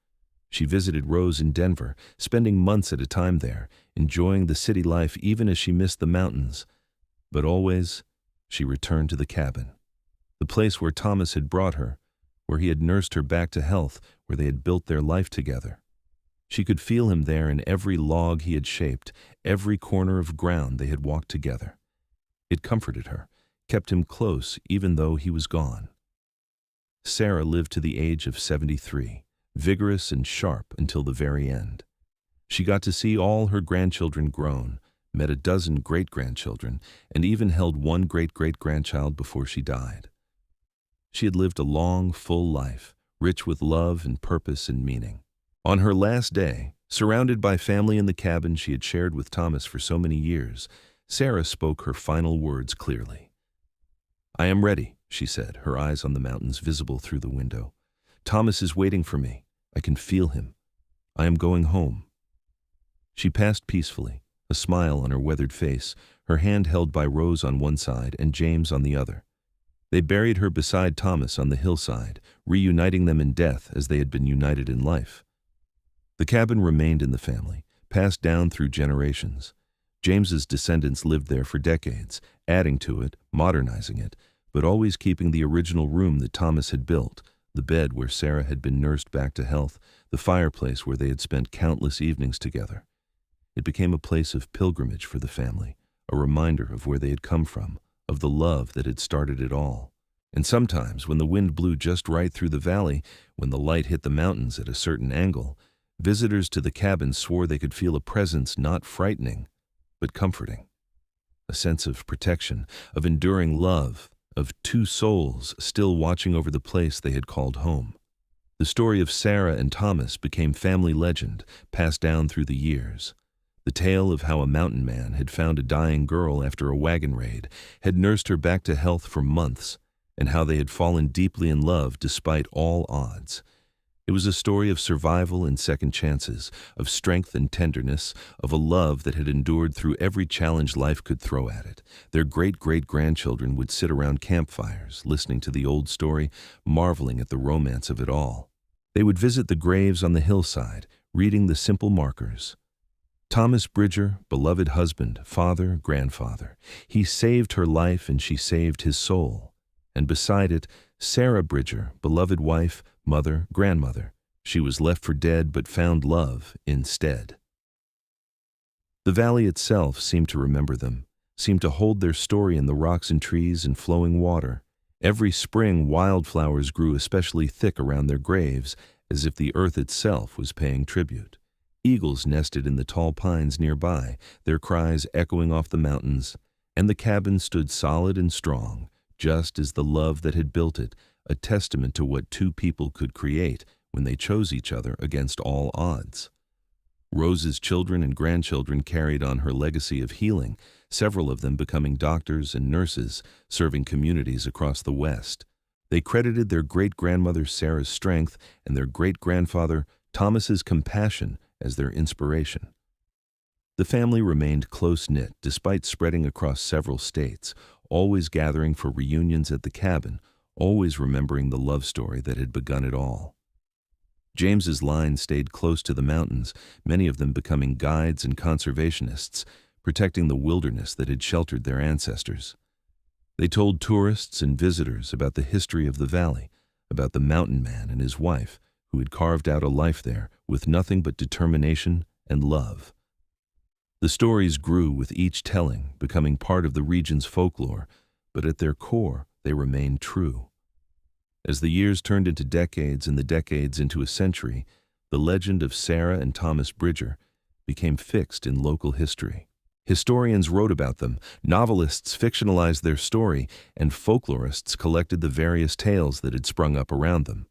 She visited Rose in Denver, spending months at a time there, enjoying the city life even as she missed the mountains. But always, she returned to the cabin, the place where Thomas had brought her, where he had nursed her back to health, where they had built their life together. She could feel him there in every log he had shaped, every corner of ground they had walked together. It comforted her, kept him close even though he was gone. Sarah lived to the age of 73, vigorous and sharp until the very end. She got to see all her grandchildren grown, met a dozen great-grandchildren, and even held one great-great-grandchild before she died. She had lived a long, full life, rich with love and purpose and meaning. On her last day, surrounded by family in the cabin she had shared with Thomas for so many years, Sarah spoke her final words clearly. "I am ready," she said, her eyes on the mountains visible through the window. "Thomas is waiting for me. I can feel him. I am going home." She passed peacefully, a smile on her weathered face, her hand held by Rose on one side and James on the other. They buried her beside Thomas on the hillside, reuniting them in death as they had been united in life. The cabin remained in the family, passed down through generations. James's descendants lived there for decades, adding to it, modernizing it, but always keeping the original room that Thomas had built, the bed where Sarah had been nursed back to health, the fireplace where they had spent countless evenings together. It became a place of pilgrimage for the family, a reminder of where they had come from, of the love that had started it all. And sometimes, when the wind blew just right through the valley, when the light hit the mountains at a certain angle, visitors to the cabin swore they could feel a presence not frightening, but comforting. A sense of protection, of enduring love, of two souls still watching over the place they had called home. The story of Sarah and Thomas became family legend, passed down through the years. The tale of how a mountain man had found a dying girl after a wagon raid, had nursed her back to health for months, and how they had fallen deeply in love despite all odds. It was a story of survival and second chances, of strength and tenderness, of a love that had endured through every challenge life could throw at it. Their great-great-grandchildren would sit around campfires, listening to the old story, marveling at the romance of it all. They would visit the graves on the hillside, reading the simple markers. Thomas Bridger, beloved husband, father, grandfather. He saved her life and she saved his soul. And beside it, Sarah Bridger, beloved wife, mother, grandmother. She was left for dead but found love instead. The valley itself seemed to remember them, seemed to hold their story in the rocks and trees and flowing water. Every spring, wildflowers grew especially thick around their graves, as if the earth itself was paying tribute. Eagles nested in the tall pines nearby, their cries echoing off the mountains, and the cabin stood solid and strong, just as the love that had built it, a testament to what two people could create when they chose each other against all odds. Rose's children and grandchildren carried on her legacy of healing, several of them becoming doctors and nurses, serving communities across the West. They credited their great-grandmother Sarah's strength and their great-grandfather Thomas's compassion as their inspiration. The family remained close-knit despite spreading across several states, always gathering for reunions at the cabin, always remembering the love story that had begun it all. James's line stayed close to the mountains, many of them becoming guides and conservationists, protecting the wilderness that had sheltered their ancestors. They told tourists and visitors about the history of the valley, about the mountain man and his wife, who had carved out a life there with nothing but determination and love. The stories grew with each telling, becoming part of the region's folklore, but at their core, they remained true. As the years turned into decades and the decades into a century, the legend of Sarah and Thomas Bridger became fixed in local history. Historians wrote about them, novelists fictionalized their story, and folklorists collected the various tales that had sprung up around them.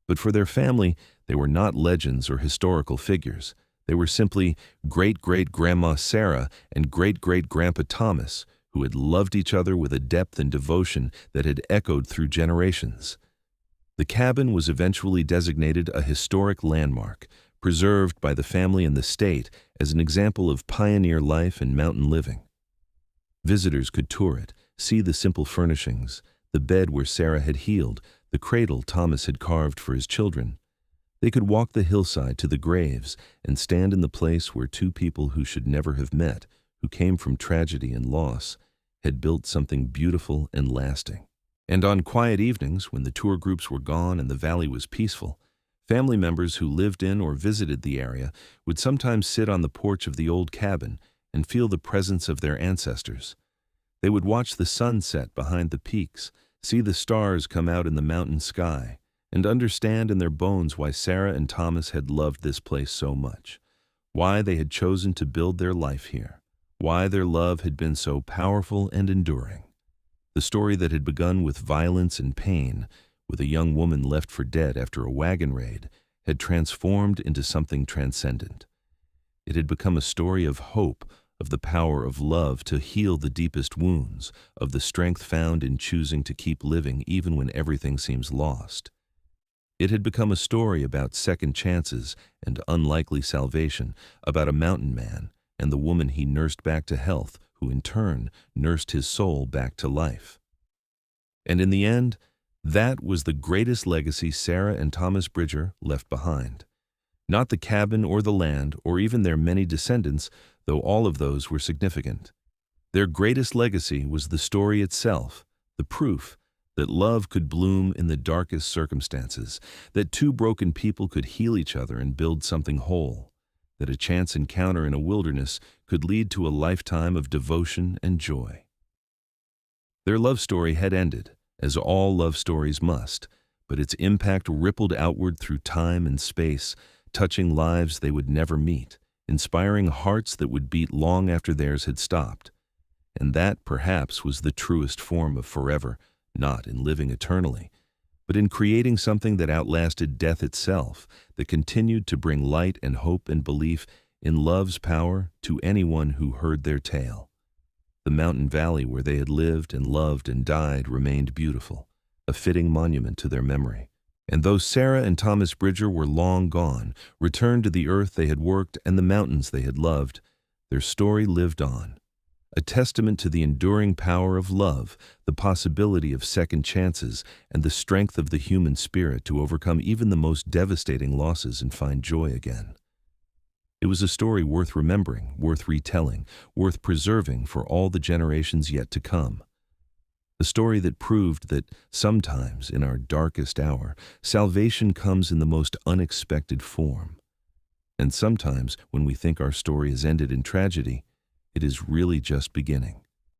But for their family, they were not legends or historical figures. They were simply great-great-grandma Sarah and great-great-grandpa Thomas, who had loved each other with a depth and devotion that had echoed through generations. The cabin was eventually designated a historic landmark, preserved by the family and the state as an example of pioneer life and mountain living. Visitors could tour it, see the simple furnishings, the bed where Sarah had healed, the cradle Thomas had carved for his children. They could walk the hillside to the graves and stand in the place where two people who should never have met, who came from tragedy and loss, had built something beautiful and lasting. And on quiet evenings, when the tour groups were gone and the valley was peaceful, family members who lived in or visited the area would sometimes sit on the porch of the old cabin and feel the presence of their ancestors. They would watch the sun set behind the peaks, see the stars come out in the mountain sky, and understand in their bones why Sarah and Thomas had loved this place so much, why they had chosen to build their life here, why their love had been so powerful and enduring. The story that had begun with violence and pain, with a young woman left for dead after a wagon raid, had transformed into something transcendent. It had become a story of hope, of the power of love to heal the deepest wounds, of the strength found in choosing to keep living even when everything seems lost. It had become a story about second chances and unlikely salvation, about a mountain man and the woman he nursed back to health, who in turn nursed his soul back to life. And in the end, that was the greatest legacy Sarah and Thomas Bridger left behind. Not the cabin or the land or even their many descendants, though all of those were significant. Their greatest legacy was the story itself, the proof that love could bloom in the darkest circumstances, that two broken people could heal each other and build something whole, that a chance encounter in a wilderness could lead to a lifetime of devotion and joy. Their love story had ended, as all love stories must, but its impact rippled outward through time and space, touching lives they would never meet, inspiring hearts that would beat long after theirs had stopped. And that, perhaps, was the truest form of forever, not in living eternally, but in creating something that outlasted death itself, that continued to bring light and hope and belief in love's power to anyone who heard their tale. The mountain valley where they had lived and loved and died remained beautiful, a fitting monument to their memory. And though Sarah and Thomas Bridger were long gone, returned to the earth they had worked and the mountains they had loved, their story lived on. A testament to the enduring power of love, the possibility of second chances, and the strength of the human spirit to overcome even the most devastating losses and find joy again. It was a story worth remembering, worth retelling, worth preserving for all the generations yet to come. A story that proved that sometimes, in our darkest hour, salvation comes in the most unexpected form. And sometimes, when we think our story has ended in tragedy, it is really just beginning.